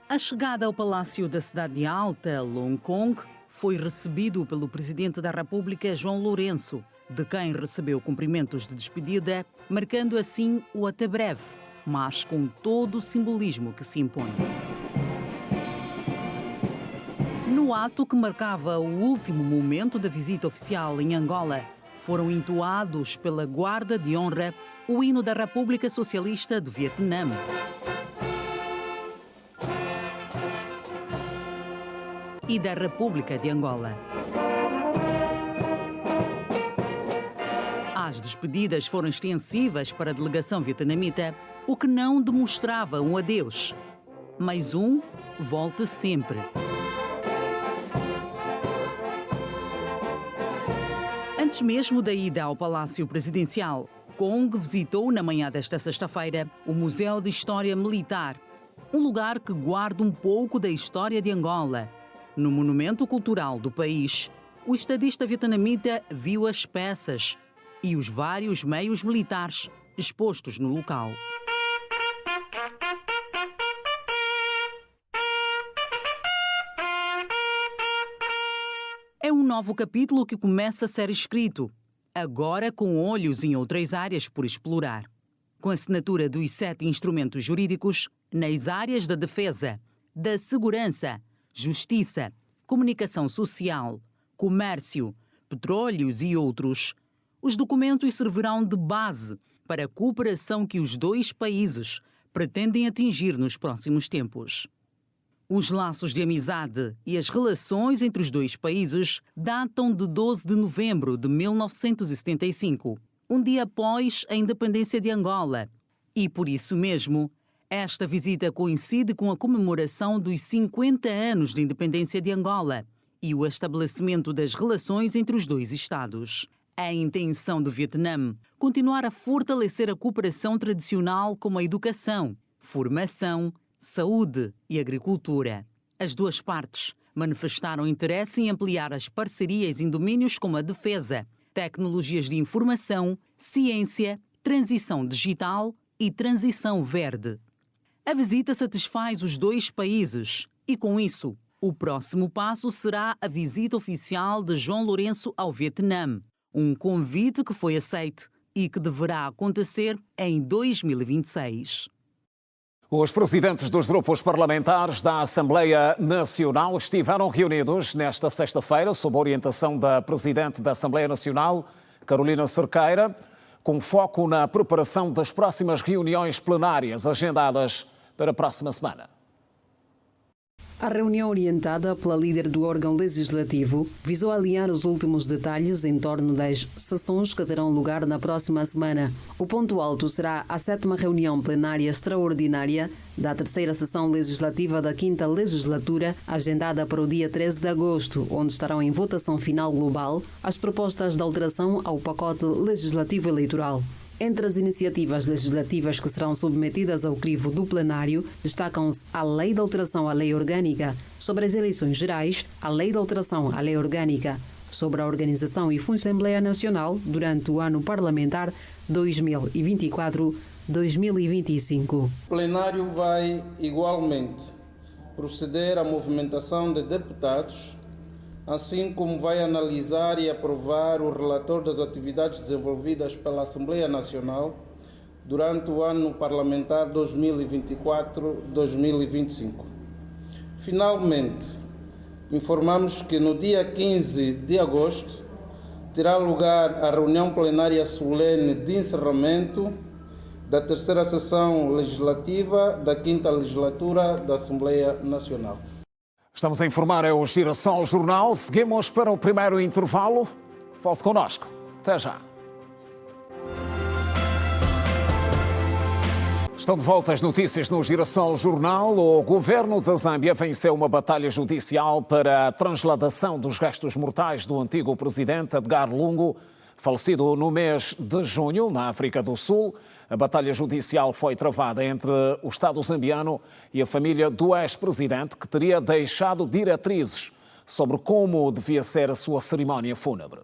A chegada ao Palácio da Cidade Alta, Long Kong, foi recebido pelo Presidente da República, João Lourenço, de quem recebeu cumprimentos de despedida, marcando assim o até breve, mas com todo o simbolismo que se impõe. No ato que marcava o último momento da visita oficial em Angola, foram entoados pela Guarda de Honra o hino da República Socialista do Vietnã. E da República de Angola. As despedidas foram extensivas para a delegação vietnamita, o que não demonstrava um adeus. Mas um volta sempre. Antes mesmo da ida ao Palácio Presidencial, Kong visitou na manhã desta sexta-feira o Museu de História Militar, um lugar que guarda um pouco da história de Angola. No monumento cultural do país, o estadista vietnamita viu as peças e os vários meios militares expostos no local. É um novo capítulo que começa a ser escrito, agora com olhos em outras áreas por explorar. Com a assinatura dos 7 instrumentos jurídicos nas áreas da defesa, da segurança, justiça, comunicação social, comércio, petróleos e outros, os documentos servirão de base para a cooperação que os dois países pretendem atingir nos próximos tempos. Os laços de amizade e as relações entre os dois países datam de 12 de novembro de 1975, um dia após a independência de Angola. E por isso mesmo, esta visita coincide com a comemoração dos 50 anos de independência de Angola e o estabelecimento das relações entre os dois Estados. A intenção do Vietnã continuar a fortalecer a cooperação tradicional como a educação, formação, saúde e agricultura. As duas partes manifestaram interesse em ampliar as parcerias em domínios como a defesa, tecnologias de informação, ciência, transição digital e transição verde. A visita satisfaz os dois países e, com isso, o próximo passo será a visita oficial de João Lourenço ao Vietnã, um convite que foi aceito e que deverá acontecer em 2026. Os presidentes dos grupos parlamentares da Assembleia Nacional estiveram reunidos nesta sexta-feira sob a orientação da Presidente da Assembleia Nacional, Carolina Cerqueira, com foco na preparação das próximas reuniões plenárias agendadas para a próxima semana. A reunião orientada pela líder do órgão legislativo visou alinhar os últimos detalhes em torno das sessões que terão lugar na próxima semana. O ponto alto será a 7ª reunião plenária extraordinária da 3ª sessão legislativa da 5ª legislatura, agendada para o dia 13 de agosto, onde estarão em votação final global as propostas de alteração ao pacote legislativo eleitoral. Entre as iniciativas legislativas que serão submetidas ao crivo do plenário, destacam-se a Lei de Alteração à Lei Orgânica sobre as Eleições Gerais, a Lei de Alteração à Lei Orgânica sobre a Organização e Função da Assembleia Nacional durante o ano parlamentar 2024-2025. O plenário vai, igualmente, proceder à movimentação de deputados, assim como vai analisar e aprovar o relatório das atividades desenvolvidas pela Assembleia Nacional durante o ano parlamentar 2024-2025. Finalmente, informamos que no dia 15 de agosto terá lugar a reunião plenária solene de encerramento da 3ª sessão legislativa da 5ª legislatura da Assembleia Nacional. Estamos a informar, é o Girassol Jornal. Seguimos para o primeiro intervalo. Volte connosco. Até já. Estão de volta as notícias no Girassol Jornal. O governo da Zâmbia venceu uma batalha judicial para a transladação dos restos mortais do antigo presidente Edgar Lungu, falecido no mês de junho, na África do Sul. A batalha judicial foi travada entre o Estado zambiano e a família do ex-presidente, que teria deixado diretrizes sobre como devia ser a sua cerimónia fúnebre.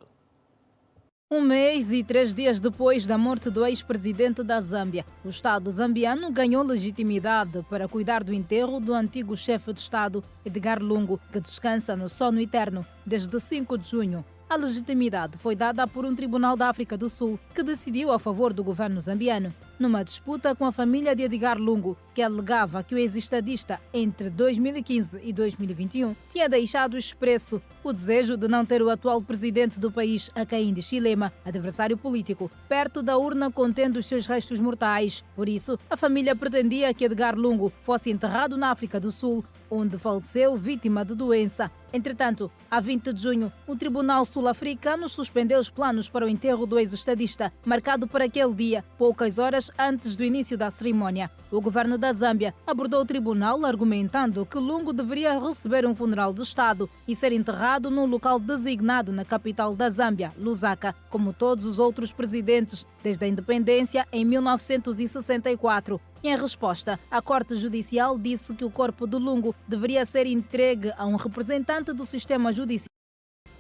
1 mês e 3 dias depois da morte do ex-presidente da Zâmbia, o Estado zambiano ganhou legitimidade para cuidar do enterro do antigo chefe de Estado, Edgar Lungu, que descansa no sono eterno desde 5 de junho. A legitimidade foi dada por um tribunal da África do Sul, que decidiu a favor do governo zambiano, numa disputa com a família de Edgar Lungu, que alegava que o ex-estadista, entre 2015 e 2021, tinha deixado expresso o desejo de não ter o atual presidente do país, Hakainde Hichilema, adversário político, perto da urna contendo os seus restos mortais. Por isso, a família pretendia que Edgar Lungu fosse enterrado na África do Sul, onde faleceu vítima de doença. Entretanto, a 20 de junho, o Tribunal Sul-Africano suspendeu os planos para o enterro do ex-estadista, marcado para aquele dia, poucas horas antes do início da cerimónia. O governo da Zâmbia abordou o tribunal argumentando que Lungu deveria receber um funeral de Estado e ser enterrado num local designado na capital da Zâmbia, Lusaka, como todos os outros presidentes desde a independência em 1964. Em resposta, a Corte Judicial disse que o corpo de Lungu deveria ser entregue a um representante do sistema judicial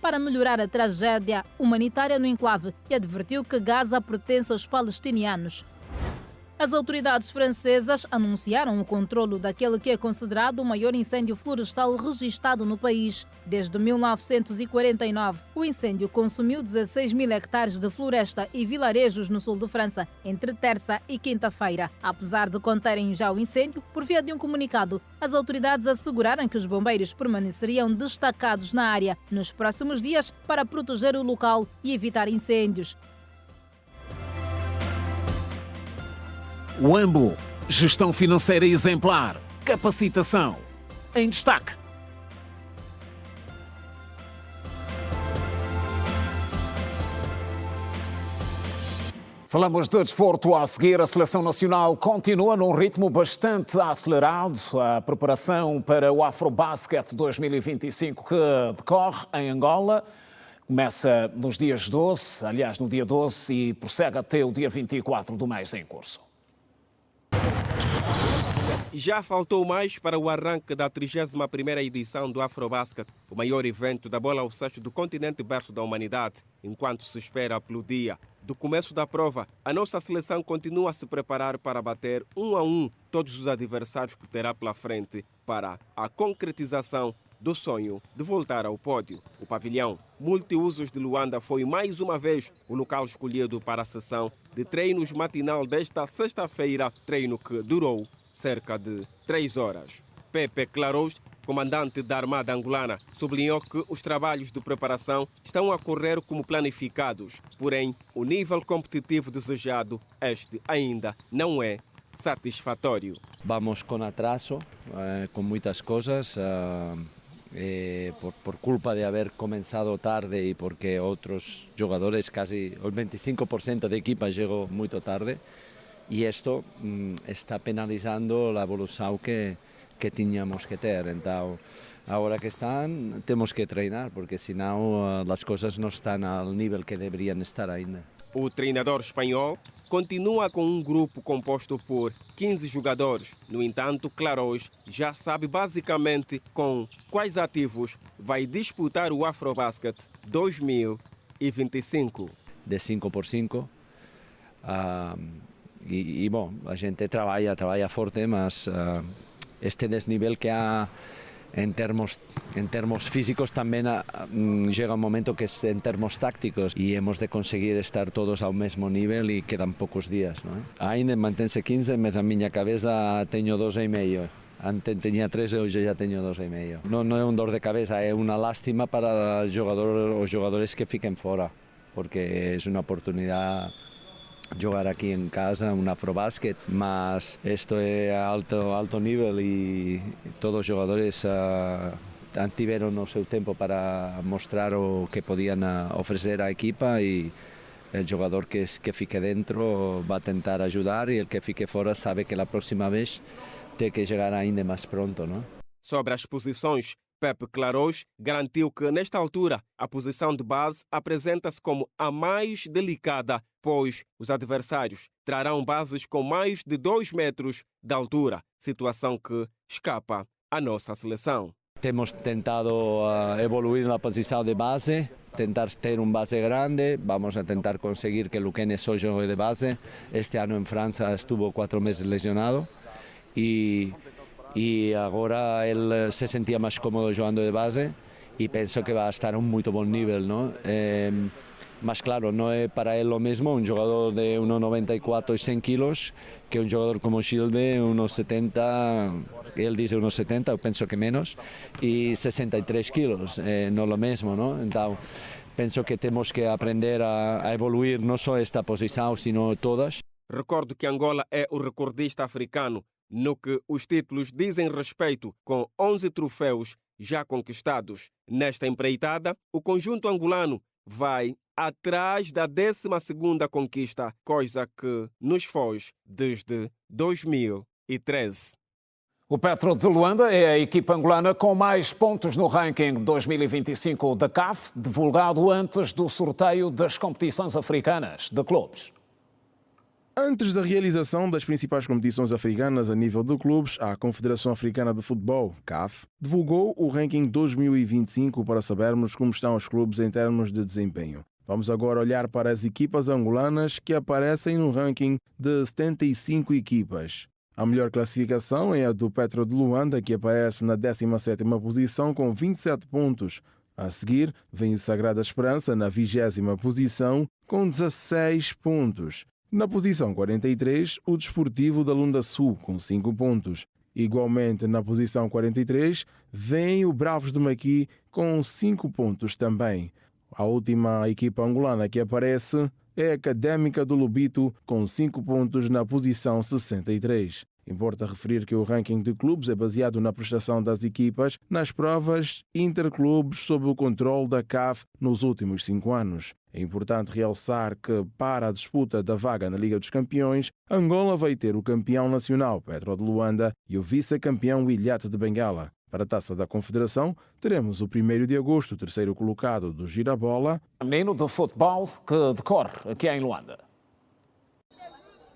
para melhorar a tragédia humanitária no enclave e advertiu que Gaza pertence aos palestinianos. As autoridades francesas anunciaram o controlo daquele que é considerado o maior incêndio florestal registrado no país. Desde 1949, o incêndio consumiu 16 mil hectares de floresta e vilarejos no sul de França, entre terça e quinta-feira. Apesar de conterem já o incêndio, por via de um comunicado, as autoridades asseguraram que os bombeiros permaneceriam destacados na área nos próximos dias para proteger o local e evitar incêndios. Wambo, gestão financeira exemplar, capacitação, em destaque. Falamos de desporto a seguir. A seleção nacional continua num ritmo bastante acelerado. A preparação para o Afrobasket 2025 que decorre em Angola começa nos dias 12, aliás, no dia 12 e prossegue até o dia 24 do mês em curso. Já faltou mais para o arranque da 31ª edição do Afrobasket, o maior evento da bola ao cesto do continente berço da humanidade. Enquanto se espera pelo dia do começo da prova, a nossa seleção continua a se preparar para bater 1 a 1 todos os adversários que terá pela frente para a concretização do sonho de voltar ao pódio. O pavilhão multiusos de Luanda foi mais uma vez o local escolhido para a sessão de treinos matinal desta sexta-feira, treino que durou cerca de 3 horas. Pepe Clarous, comandante da Armada Angolana, sublinhou que os trabalhos de preparação estão a correr como planificados, porém o nível competitivo desejado, este ainda não é satisfatório. Vamos com atraso, com muitas coisas, por culpa de haber começado tarde e porque outros jogadores, casi o 25% da equipa chegou muito tarde. E isto está penalizando a evolução que tínhamos que ter. Então, agora que estão, temos que treinar, porque senão as coisas não estão ao nível que deveriam estar ainda. O treinador espanhol continua com um grupo composto por 15 jogadores. No entanto, Clarous já sabe basicamente com quais ativos vai disputar o Afrobasket 2025. De 5x5. E bom, a gente trabalha forte, mas este desnível que há em termos físicos também chega um momento que é em termos tácticos e hemos de conseguir estar todos ao mesmo nível e quedam poucos dias, não é? Ainda mantém-se 15, mas a minha cabeça tenho 12,5. Antes tinha 13, hoje já tenho 12,5. Não é um dor de cabeça, é uma lástima para os jogadores que fiquem fora, porque é uma oportunidade jogar aqui em casa um Afrobasket, mas isto é alto nível e todos os jogadores tiveram o seu tempo para mostrar o que podiam oferecer à equipa e o jogador que fique dentro vai tentar ajudar e o que fique fora sabe que a próxima vez tem que chegar ainda mais pronto, não? Sobre as posições, Pepe Clarous garantiu que, nesta altura, a posição de base apresenta-se como a mais delicada, pois os adversários trarão bases com mais de 2 metros de altura, situação que escapa à nossa seleção. Temos tentado evoluir na posição de base, tentar ter um base grande, vamos a tentar conseguir que Luquene só jogue de base. Este ano em França estuvo 4 meses lesionado e agora ele se sentia mais cómodo jogando de base e penso que vai estar a um muito bom nível, não? mas claro, não é para ele o mesmo um jogador de 1,94 e 100 quilos que um jogador como o Gil de 1,70, ele diz 1,70, eu penso que menos, e 63 quilos, não é o mesmo, não? Então, penso que temos que aprender a evoluir não só esta posição, sino todas. Recordo que Angola é o recordista africano no que os títulos dizem respeito, com 11 troféus já conquistados. Nesta empreitada, o conjunto angolano vai atrás da 12ª conquista, coisa que nos foge desde 2013. O Petro de Luanda é a equipa angolana com mais pontos no ranking 2025 da CAF, divulgado antes do sorteio das competições africanas de clubes. Antes da realização das principais competições africanas a nível de clubes, a Confederação Africana de Futebol, CAF, divulgou o ranking 2025 para sabermos como estão os clubes em termos de desempenho. Vamos agora olhar para as equipas angolanas que aparecem no ranking de 75 equipas. A melhor classificação é a do Petro de Luanda, que aparece na 17ª posição com 27 pontos. A seguir, vem o Sagrada Esperança na 20ª posição com 16 pontos. Na posição 43, o Desportivo da Lunda Sul, com 5 pontos. Igualmente, na posição 43, vem o Bravos do Maqui, com 5 pontos também. A última equipa angolana que aparece é a Académica do Lobito, com 5 pontos na posição 63. Importa referir que o ranking de clubes é baseado na prestação das equipas nas provas interclubes sob o controle da CAF nos últimos 5 anos. É importante realçar que, para a disputa da vaga na Liga dos Campeões, Angola vai ter o campeão nacional, Petro de Luanda, e o vice-campeão Ilhate de Bengala. Para a Taça da Confederação, teremos o 1º de agosto, o terceiro colocado do Girabola. Menino de futebol que decorre aqui em Luanda.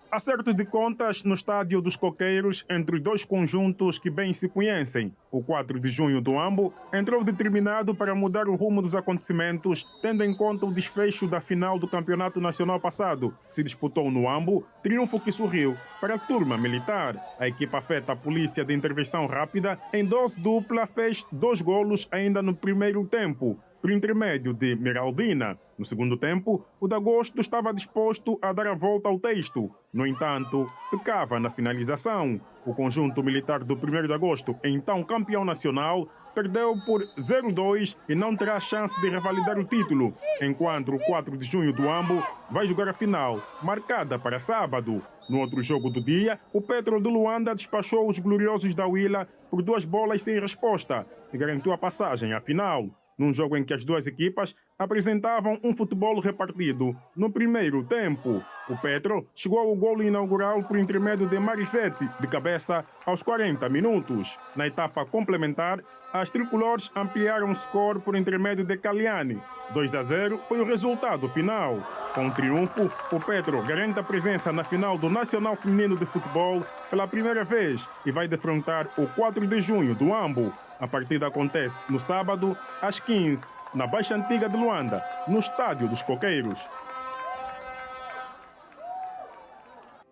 Acerto de contas no estádio dos Coqueiros entre dois conjuntos que bem se conhecem. O 4 de junho do Ambo entrou determinado para mudar o rumo dos acontecimentos, tendo em conta o desfecho da final do Campeonato Nacional passado. Se disputou no Ambo, triunfo que sorriu para a turma militar. A equipa afeta a polícia de intervenção rápida em dose dupla fez 2 golos ainda no primeiro tempo, por intermédio de Miraldina. No segundo tempo, o de Agosto estava disposto a dar a volta ao texto. No entanto, pecava na finalização. O conjunto militar do 1º de Agosto, então campeão nacional, perdeu por 0-2 e não terá chance de revalidar o título, enquanto o 4 de junho do Ambo vai jogar a final, marcada para sábado. No outro jogo do dia, o Petro de Luanda despachou os gloriosos da Huila por 2 bolas sem resposta e garantiu a passagem à final. Num jogo em que as duas equipas apresentavam um futebol repartido. No primeiro tempo, o Petro chegou ao golo inaugural por intermédio de Marisete, de cabeça, aos 40 minutos. Na etapa complementar, as tricolores ampliaram o score por intermédio de Caliani. 2-0 foi o resultado final. Com o triunfo, o Petro garante a presença na final do Nacional Feminino de Futebol pela primeira vez e vai defrontar o 4 de junho do Ambo. A partida acontece no sábado, às 15, na Baixa Antiga de Luanda, no Estádio dos Coqueiros.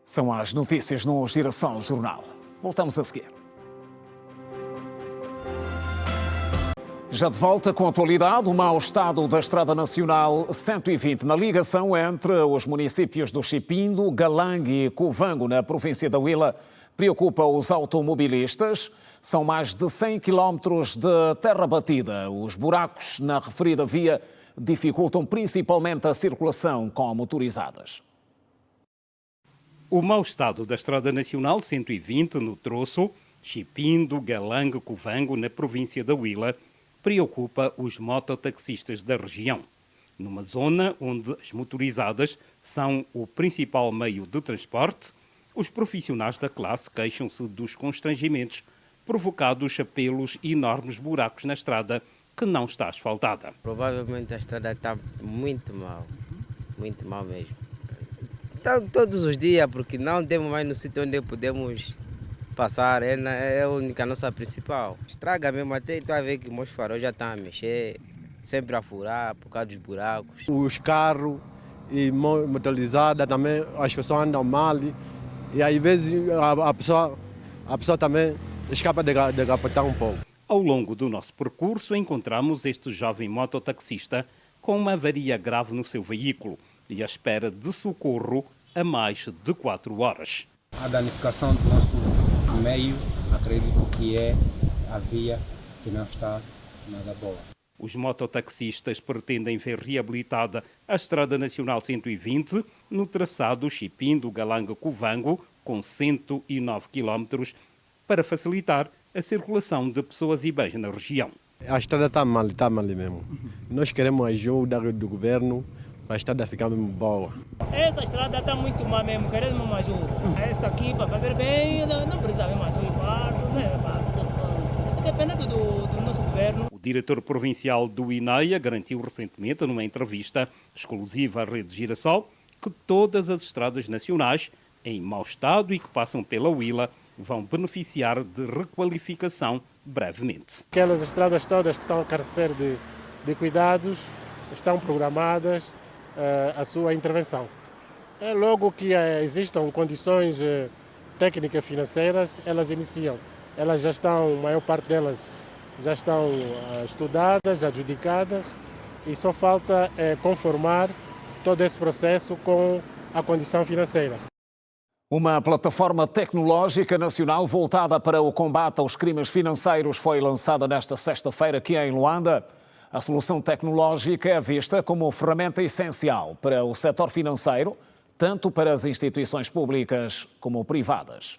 São as notícias no Geração Jornal. Voltamos a seguir. Já de volta com a atualidade, o mau estado da Estrada Nacional 120 na ligação entre os municípios do Chipindo, Galangue e Cuvango, na província da Huila, preocupa os automobilistas. São mais de 100 quilómetros de terra batida. Os buracos na referida via dificultam principalmente a circulação com motorizadas. O mau estado da Estrada Nacional 120 no troço Chipindo, Galangue, Cuvango, na província da Huila, preocupa os mototaxistas da região. Numa zona onde as motorizadas são o principal meio de transporte, os profissionais da classe queixam-se dos constrangimentos provocados pelos enormes buracos na estrada que não está asfaltada. Provavelmente a estrada está muito mal mesmo. Está todos os dias, porque não temos mais no sítio onde podemos passar, é a única nossa principal. Estraga mesmo, até tu vai ver que meus faróis já estão a mexer, sempre a furar por causa dos buracos. Os carros e motorizadas também, as pessoas andam mal e às vezes a pessoa também escapa de capotar um pouco. Ao longo do nosso percurso encontramos este jovem mototaxista com uma avaria grave no seu veículo e à espera de socorro há mais de 4 horas. A danificação do nosso meio, acredito que é a via que não está nada boa. Os mototaxistas pretendem ver reabilitada a Estrada Nacional 120 no traçado Chipindo-Galanga-Cuvango, com 109 km, para facilitar a circulação de pessoas e bens na região. A estrada está mal mesmo. Nós queremos ajuda do governo para a estrada ficar mesmo boa. Essa estrada está muito mal mesmo, queremos uma ajuda. Essa aqui, para fazer bem, não precisa mesmo mais infarto, dependendo do nosso governo. O diretor provincial do INEA garantiu recentemente, numa entrevista exclusiva à Rede Girassol, que todas as estradas nacionais em mau estado e que passam pela Huila vão beneficiar de requalificação brevemente. Aquelas estradas todas que estão a carecer de cuidados estão programadas a sua intervenção. Logo que existam condições técnicas financeiras, elas iniciam. Elas já estão, a maior parte delas já estão estudadas, adjudicadas e só falta conformar todo esse processo com a condição financeira. Uma plataforma tecnológica nacional voltada para o combate aos crimes financeiros foi lançada nesta sexta-feira aqui em Luanda. A solução tecnológica é vista como ferramenta essencial para o setor financeiro, tanto para as instituições públicas como privadas.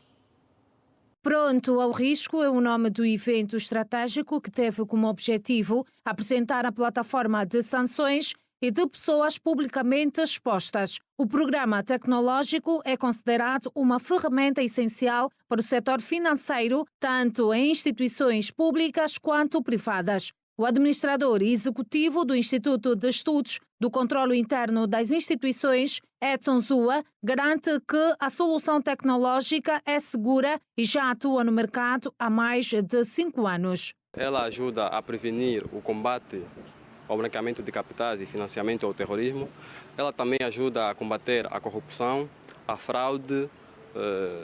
Pronto ao risco é o nome do evento estratégico que teve como objetivo apresentar a plataforma de sanções e de pessoas publicamente expostas. O programa tecnológico é considerado uma ferramenta essencial para o setor financeiro, tanto em instituições públicas quanto privadas. O administrador executivo do Instituto de Estudos do Controlo Interno das Instituições, Edson Zua, garante que a solução tecnológica é segura e já atua no mercado há mais de 5 anos. Ela ajuda a prevenir o combate ao branqueamento de capitais e financiamento ao terrorismo. Ela também ajuda a combater a corrupção, a fraude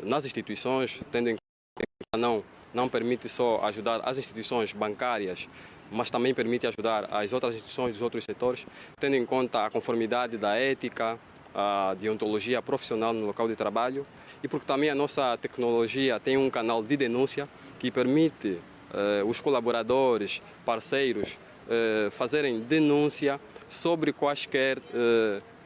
nas instituições, tendo em conta que não permite só ajudar as instituições bancárias, mas também permite ajudar as outras instituições dos outros setores, tendo em conta a conformidade da ética, a deontologia profissional no local de trabalho e porque também a nossa tecnologia tem um canal de denúncia que permite os colaboradores, parceiros, fazerem denúncia sobre quaisquer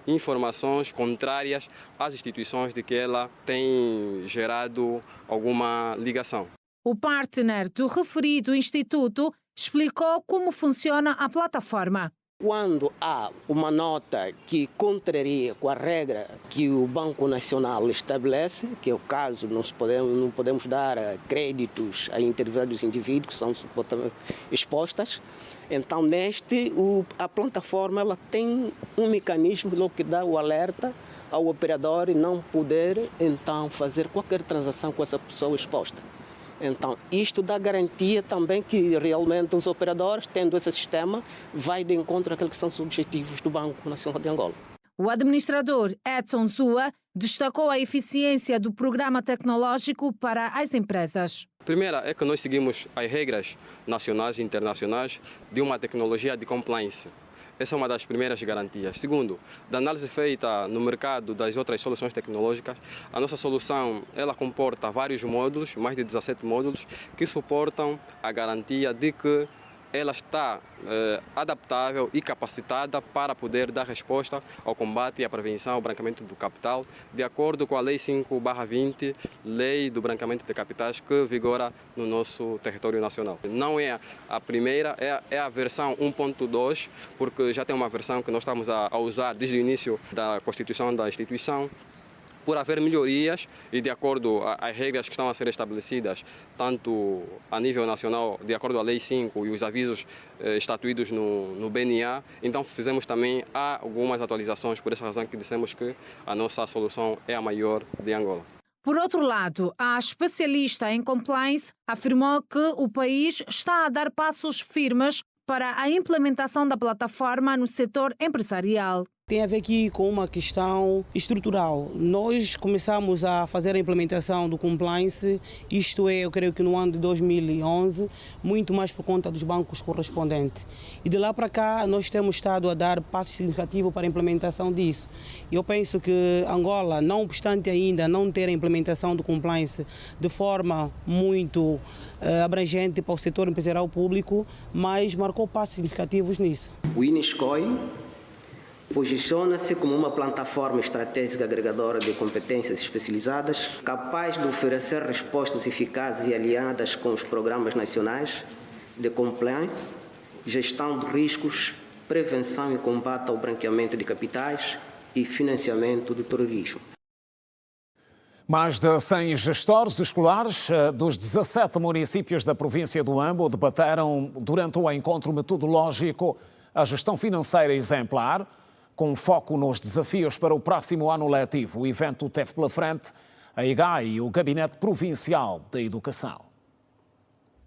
informações contrárias às instituições de que ela tem gerado alguma ligação. O partner do referido instituto explicou como funciona a plataforma. Quando há uma nota que contraria com a regra que o Banco Nacional estabelece, que é o caso, não podemos dar créditos a determinados indivíduos que são supostamente expostas, então a plataforma ela tem um mecanismo que dá o alerta ao operador não poder então fazer qualquer transação com essa pessoa exposta. Então, isto dá garantia também que realmente os operadores, tendo esse sistema, vai de encontro àqueles que são os objetivos do Banco Nacional de Angola. O administrador Edson Zua destacou a eficiência do programa tecnológico para as empresas. Primeira é que nós seguimos as regras nacionais e internacionais de uma tecnologia de compliance. Essa é uma das primeiras garantias. Segundo, da análise feita no mercado das outras soluções tecnológicas, a nossa solução ela comporta vários módulos, mais de 17 módulos, que suportam a garantia de que ela está adaptável e capacitada para poder dar resposta ao combate e à prevenção ao branqueamento do capital, de acordo com a Lei 5/20, Lei do Branqueamento de Capitais, que vigora no nosso território nacional. Não é a primeira, é a versão 1.2, porque já tem uma versão que nós estamos a usar desde o início da constituição da instituição. Por haver melhorias e de acordo às regras que estão a ser estabelecidas, tanto a nível nacional, de acordo à Lei 5 e os avisos estatuídos no BNA, então fizemos também algumas atualizações, por essa razão que dissemos que a nossa solução é a maior de Angola. Por outro lado, a especialista em compliance afirmou que o país está a dar passos firmes para a implementação da plataforma no setor empresarial. Tem a ver aqui com uma questão estrutural. Nós começamos a fazer a implementação do compliance, isto é, eu creio que no ano de 2011, muito mais por conta dos bancos correspondentes. E de lá para cá nós temos estado a dar passos significativos para a implementação disso. Eu penso que Angola, não obstante ainda não ter a implementação do compliance de forma muito abrangente para o setor empresarial público, mas marcou passos significativos nisso. O Iniscoin posiciona-se como uma plataforma estratégica agregadora de competências especializadas, capaz de oferecer respostas eficazes e alinhadas com os programas nacionais de compliance, gestão de riscos, prevenção e combate ao branqueamento de capitais e financiamento do terrorismo. Mais de 100 gestores escolares dos 17 municípios da província do Ambo debateram durante o encontro metodológico a gestão financeira exemplar, com foco nos desafios para o próximo ano letivo. O evento teve pela frente a IGAI e o Gabinete Provincial da Educação.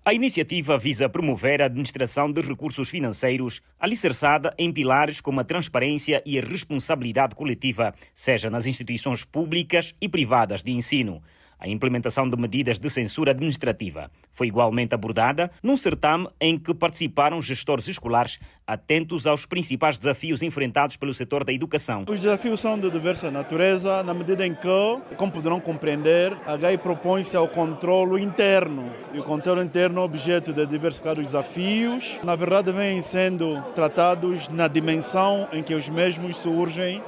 A iniciativa visa promover a administração de recursos financeiros alicerçada em pilares como a transparência e a responsabilidade coletiva, seja nas instituições públicas e privadas de ensino. A implementação de medidas de censura administrativa foi igualmente abordada num certame em que participaram gestores escolares atentos aos principais desafios enfrentados pelo setor da educação. Os desafios são de diversa natureza, na medida em que, como poderão compreender, a GAI propõe-se ao controlo interno. E o controlo interno é o objeto de diversificar os desafios. Na verdade, vêm sendo tratados na dimensão em que os mesmos surgem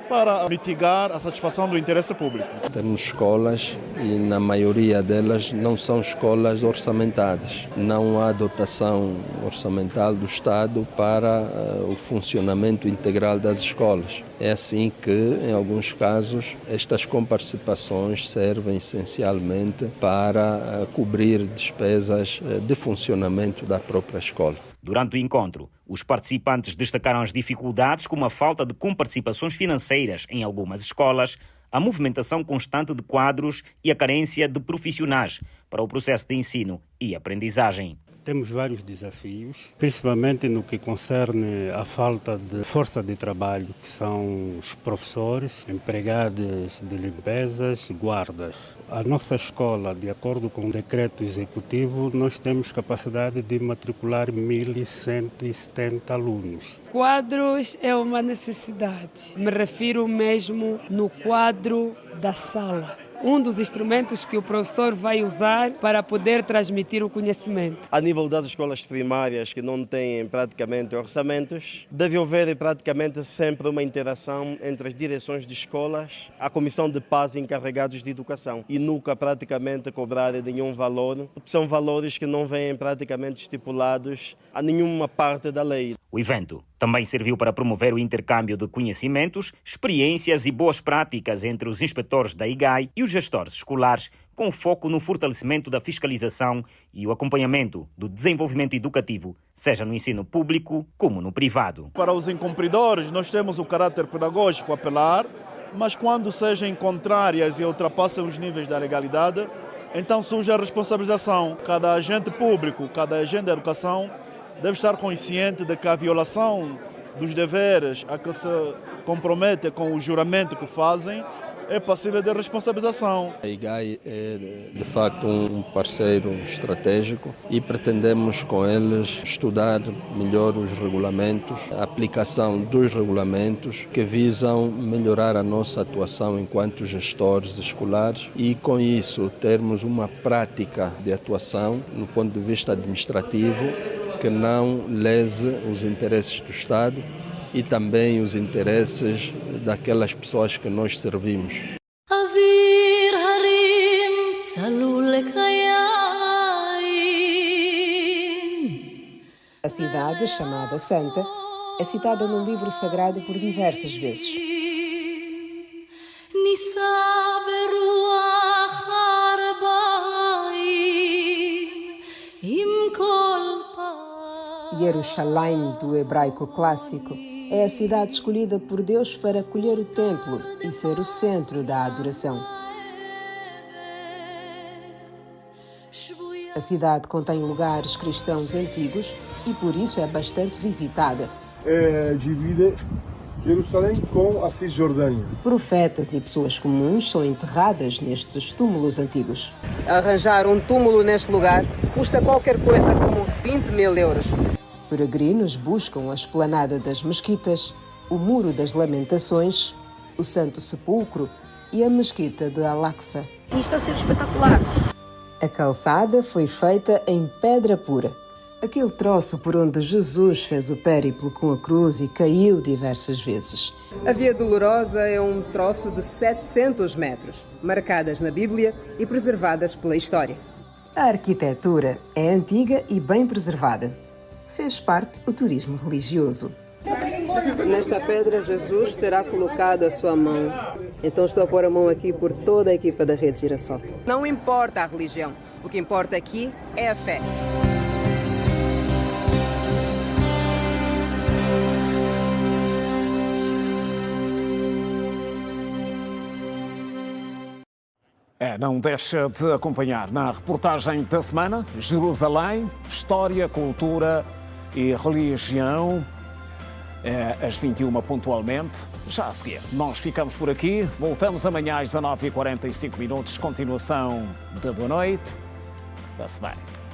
para mitigar a satisfação do interesse público. Temos escolas e na maioria delas não são escolas orçamentadas. Não há dotação orçamental do Estado para o funcionamento integral das escolas. É assim que, em alguns casos, estas comparticipações servem essencialmente para cobrir despesas de funcionamento da própria escola. Durante o encontro, os participantes destacaram as dificuldades como a falta de comparticipações financeiras em algumas escolas, a movimentação constante de quadros e a carência de profissionais para o processo de ensino e aprendizagem. Temos vários desafios, principalmente no que concerne a falta de força de trabalho, que são os professores, empregados de limpezas, guardas. A nossa escola, de acordo com o decreto executivo, nós temos capacidade de matricular 1.170 alunos. Quadros é uma necessidade. Me refiro mesmo no quadro da sala. Um dos instrumentos que o professor vai usar para poder transmitir o conhecimento. A nível das escolas primárias que não têm praticamente orçamentos, deve haver praticamente sempre uma interação entre as direções de escolas, a comissão de paz e encarregados de educação e nunca praticamente cobrar nenhum valor, porque são valores que não vêm praticamente estipulados a nenhuma parte da lei. O evento também serviu para promover o intercâmbio de conhecimentos, experiências e boas práticas entre os inspetores da IGAI e os gestores escolares, com foco no fortalecimento da fiscalização e o acompanhamento do desenvolvimento educativo, seja no ensino público como no privado. Para os incumpridores, nós temos o caráter pedagógico a apelar, mas quando sejam contrárias e ultrapassam os níveis da legalidade, então surge a responsabilização. Cada agente público, cada agente da educação deve estar consciente de que a violação dos deveres a que se compromete com o juramento que fazem é passível de responsabilização. A IGAI é, de facto, um parceiro estratégico e pretendemos com eles estudar melhor os regulamentos, a aplicação dos regulamentos que visam melhorar a nossa atuação enquanto gestores escolares e, com isso, termos uma prática de atuação no ponto de vista administrativo que não lese os interesses do Estado e também os interesses daquelas pessoas que nós servimos. A cidade, chamada Santa, é citada no livro sagrado por diversas vezes. Jerusalém, do hebraico clássico, é a cidade escolhida por Deus para acolher o templo e ser o centro da adoração. A cidade contém lugares cristãos antigos e por isso é bastante visitada. Divide Jerusalém com a Cisjordânia. Profetas e pessoas comuns são enterradas nestes túmulos antigos. Arranjar um túmulo neste lugar custa qualquer coisa como 20 mil euros. Peregrinos buscam a esplanada das mesquitas, o Muro das Lamentações, o Santo Sepulcro e a Mesquita de Al-Aqsa. Isto está a ser espetacular. A calçada foi feita em pedra pura. Aquele troço por onde Jesus fez o périplo com a cruz e caiu diversas vezes. A Via Dolorosa é um troço de 700 metros, marcadas na Bíblia e preservadas pela história. A arquitetura é antiga e bem preservada. Fez parte do turismo religioso. Nesta pedra, Jesus terá colocado a sua mão. Então estou a pôr a mão aqui por toda a equipa da Rede Girassol. Não importa a religião, o que importa aqui é a fé. Não deixa de acompanhar na reportagem da semana Jerusalém, História, Cultura e Religião, às 21 pontualmente. Já a seguir, nós ficamos por aqui, voltamos amanhã às 19h45, continuação da Boa Noite da semana.